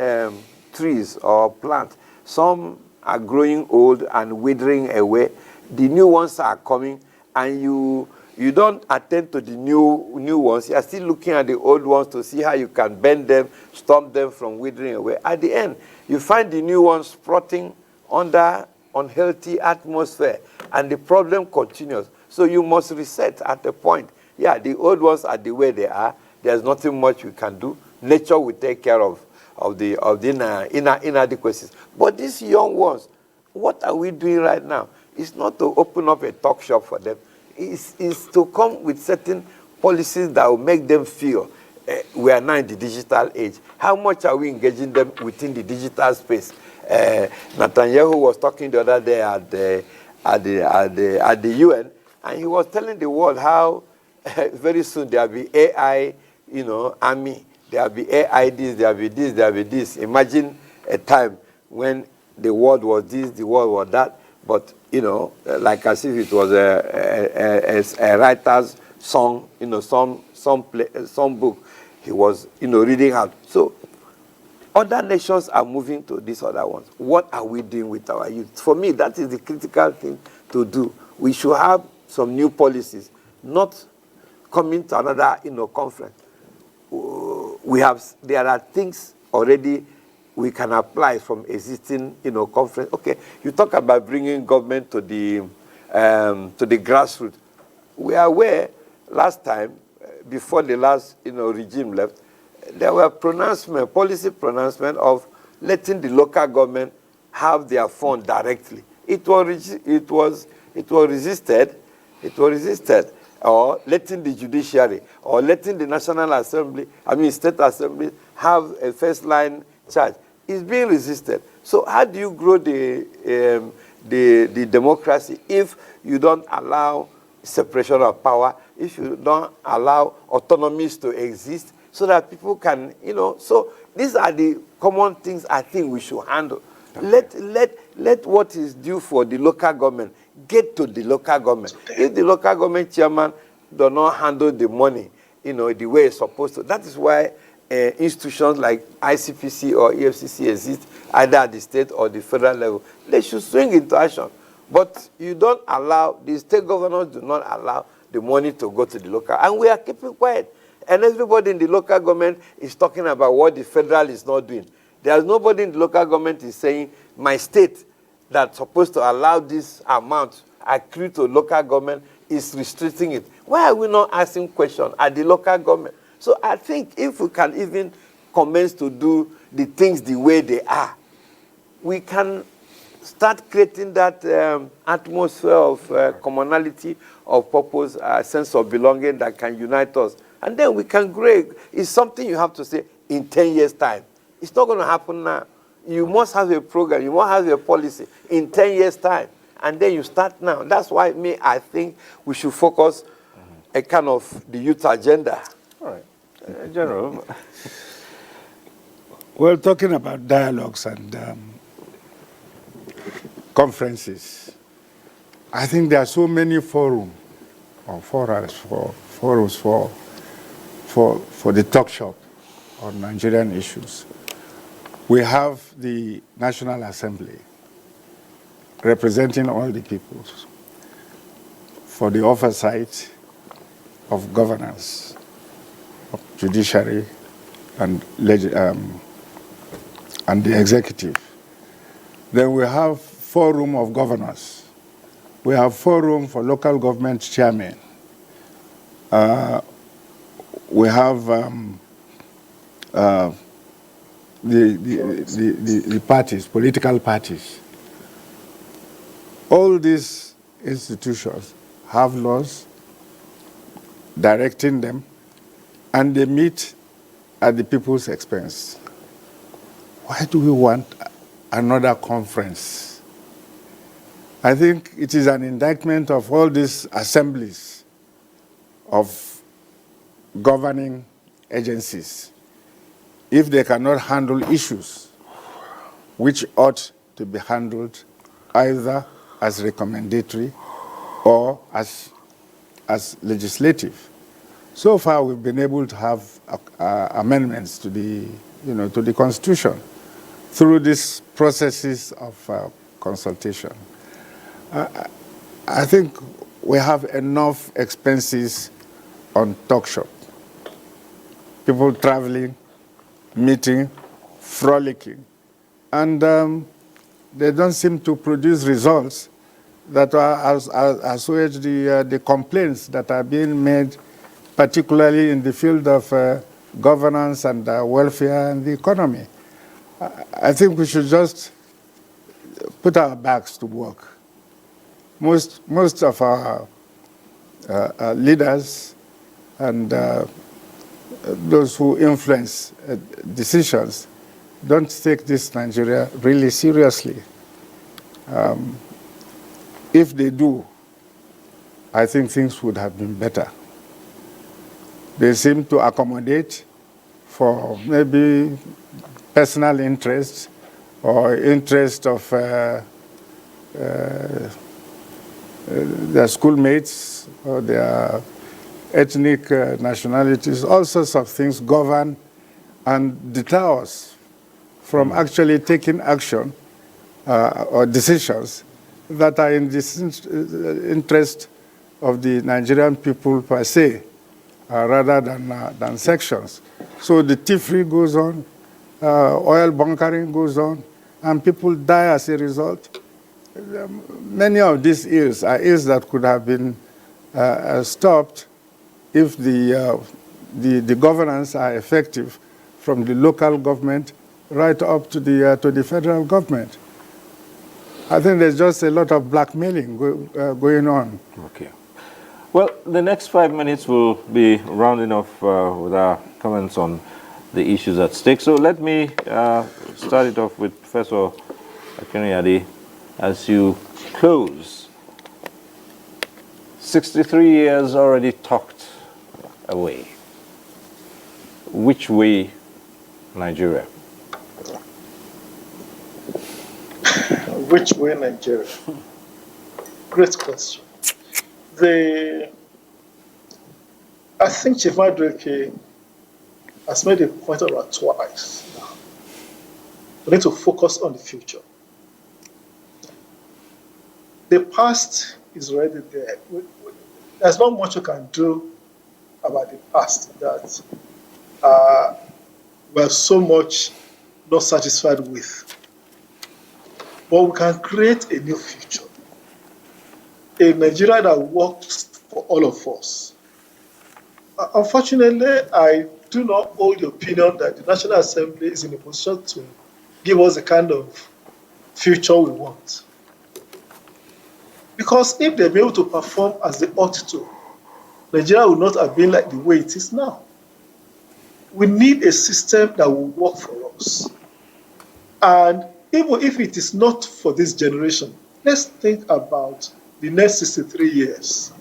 trees or plants, some are growing old and withering away. The new ones are coming, and you don't attend to the new ones. You are still looking at the old ones to see how you can bend them, stop them from withering away. At the end, you find the new ones sprouting under unhealthy atmosphere, and the problem continues. So you must reset at a point. Yeah, the old ones are the way they are. There's nothing much we can do. Nature will take care of the inadequacies. But these young ones, what are we doing right now? It's not to open up a talk shop for them. It's to come with certain policies that will make them feel we are now in the digital age. How much are we engaging them within the digital space? Netanyahu was talking the other day at the UN, and he was telling the world how very soon there will be AI, army. There will be AI this, there will be this, there will be this. Imagine a time when the world was this, the world was that, but like as if it was a writer's song, some book he was, reading out. So other nations are moving to these other ones. What are we doing with our youth? For me, that is the critical thing to do. We should have some new policies, not coming to another, conference. There are things already we can apply from existing, conference. Okay, you talk about bringing government to the grassroots. We are aware last time, before the last, regime left, there were policy pronouncement of letting the local government have their fund directly. It was resisted, or letting the judiciary, or letting the National Assembly, State Assembly, have a first line charge. It's being resisted. So how do you grow the democracy if you don't allow separation of power, if you don't allow autonomies to exist, so that people can, so these are the common things I think we should handle. Let what is due for the local government get to the local government. If the local government chairman does not handle the money, the way it's supposed to, that is why institutions like ICPC or EFCC exist, either at the state or the federal level. They should swing into action. But you don't allow, the state governors do not allow the money to go to the local. And we are keeping quiet. And everybody in the local government is talking about what the federal is not doing. There's nobody in the local government is saying, my state that's supposed to allow this amount accrue to local government is restricting it. Why are we not asking questions at the local government? So I think if we can even commence to do the things the way they are, we can start creating that atmosphere of commonality, of purpose, a sense of belonging that can unite us. And then we can grow. It's something you have to say in 10 years' time. It's not going to happen now. You must have a program. You must have a policy in 10 years' time. And then you start now. That's why I think we should focus a kind of the youth agenda. All right. General. Well, talking about dialogues and conferences, I think there are so many forums for the talk shop on Nigerian issues. We have the National Assembly representing all the peoples for the oversight of governance, of judiciary, and the executive. Then we have Forum of Governors. We have Forum for Local Government Chairmen. We have the parties, political parties. All these institutions have laws directing them, and they meet at the people's expense. Why do we want another conference? I think it is an indictment of all these assemblies of governing agencies. If they cannot handle issues which ought to be handled either as recommendatory or as legislative. So far, we've been able to have amendments to the Constitution through these processes of consultation. I think we have enough expenses on talk shop. People traveling, meeting, frolicking, and they don't seem to produce results that assuage the complaints that are being made, particularly in the field of governance and welfare and the economy. I think we should just put our backs to work. Most of our leaders and those who influence decisions don't take this Nigeria really seriously. If they do, I think things would have been better. They seem to accommodate for maybe personal interests or interest of their schoolmates or their ethnic nationalities. All sorts of things govern and deter us from actually taking action or decisions that are in the interest of the Nigerian people per se, rather than sections. So the thievery goes on, oil bunkering goes on, and people die as a result. Many of these ills are ills that could have been stopped if the governance are effective from the local government right up to the federal government. I think there's just a lot of blackmailing going on. Okay. Well, the next 5 minutes will be rounding off with our comments on the issues at stake. So let me start it off with Professor Akinriyade. As you close, 63 years already tucked away. Which way, Nigeria? which way Nigeria? Great question. I think Chief Madueke has made a point about twice now. We need to focus on the future. The past is already there. There's not much you can do about the past that we're so much not satisfied with. But we can create a new future. A Nigeria that works for all of us. Unfortunately, I do not hold the opinion that the National Assembly is in a position to give us the kind of future we want. Because if they're able to perform as they ought to, Nigeria would not have been like the way it is now. We need a system that will work for us. And even if it is not for this generation, let's think about the next 63 years.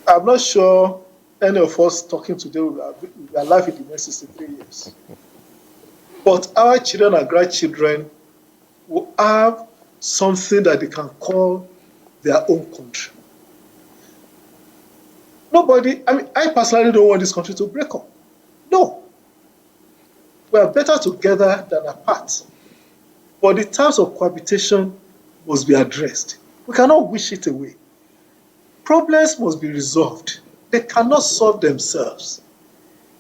I'm not sure any of us talking today will be alive in the next 63 years. But our children and grandchildren will have something that they can call their own country. I personally don't want this country to break up. No. We are better together than apart. But the terms of cohabitation must be addressed. We cannot wish it away. Problems must be resolved. They cannot solve themselves.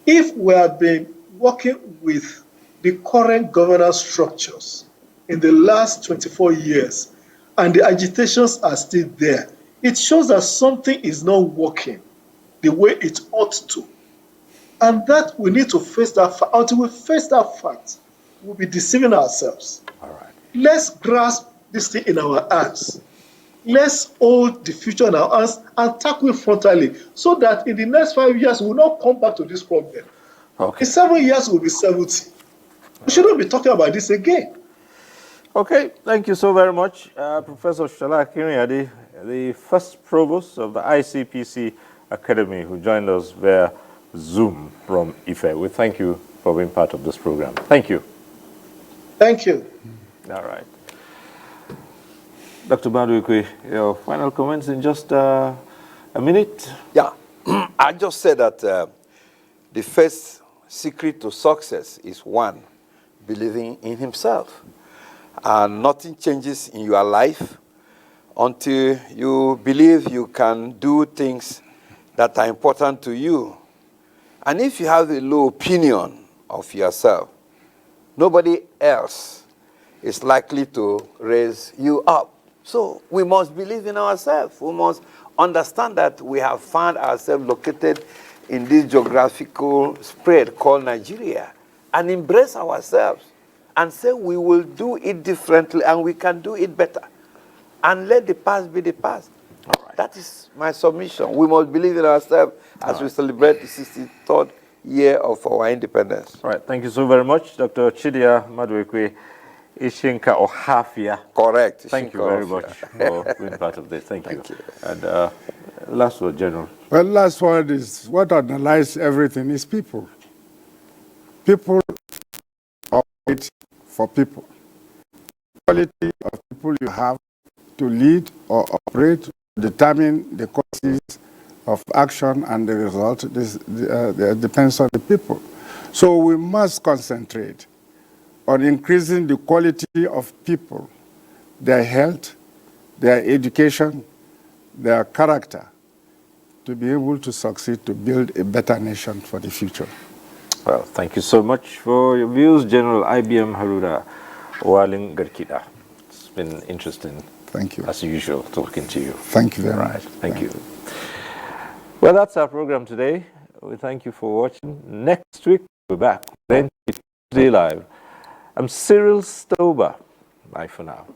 If we have been working with the current governance structures in the last 24 years and the agitations are still there, it shows that something is not working the way it ought to. And that we need to face that fact. Until we face that fact, we'll be deceiving ourselves. All right. Let's grasp this thing in our hands. Let's hold the future in our hands and tackle it frontally so that in the next 5 years, we will not come back to this problem. Okay. In 7 years, we'll be 70. We shouldn't be talking about this again. Okay, thank you so very much, Professor Shola Akinrinade, the first provost of the ICPC Academy, who joined us via Zoom from Ife. We thank you for being part of this program. Thank you. Thank you. All right. Dr. Madueke, your final comments in just a minute? Yeah, I just said that the first secret to success is one, believing in himself. And nothing changes in your life until you believe you can do things that are important to you. And if you have a low opinion of yourself, nobody else is likely to raise you up. So we must believe in ourselves. We must understand that we have found ourselves located in this geographical spread called Nigeria, and embrace ourselves and say we will do it differently and we can do it better. And let the past be the past. Right. That is my submission. We must believe in ourselves as we celebrate the 63rd year of our independence. All right. Thank you so very much, Dr. Chidia Madueke Ishinka Ohafia. Correct. Thank you very much for being part of this. Thank you. And last word, General. Well, last word is what underlies everything is people. People operate for people. The quality of people you have to lead or operate determine the courses of action and the result. This depends on the people. So we must concentrate on increasing the quality of people, their health, their education, their character, to be able to succeed to build a better nation for the future. Well, thank you so much for your views, General IBM Haruna Waling Garkida. It's been interesting. Thank you. As usual, talking to you. Thank you very much. Thank you. Well, that's our program today. We thank you for watching. Next week, we'll be back. Then, Tuesday Live. I'm Cyril Stober. Bye for now.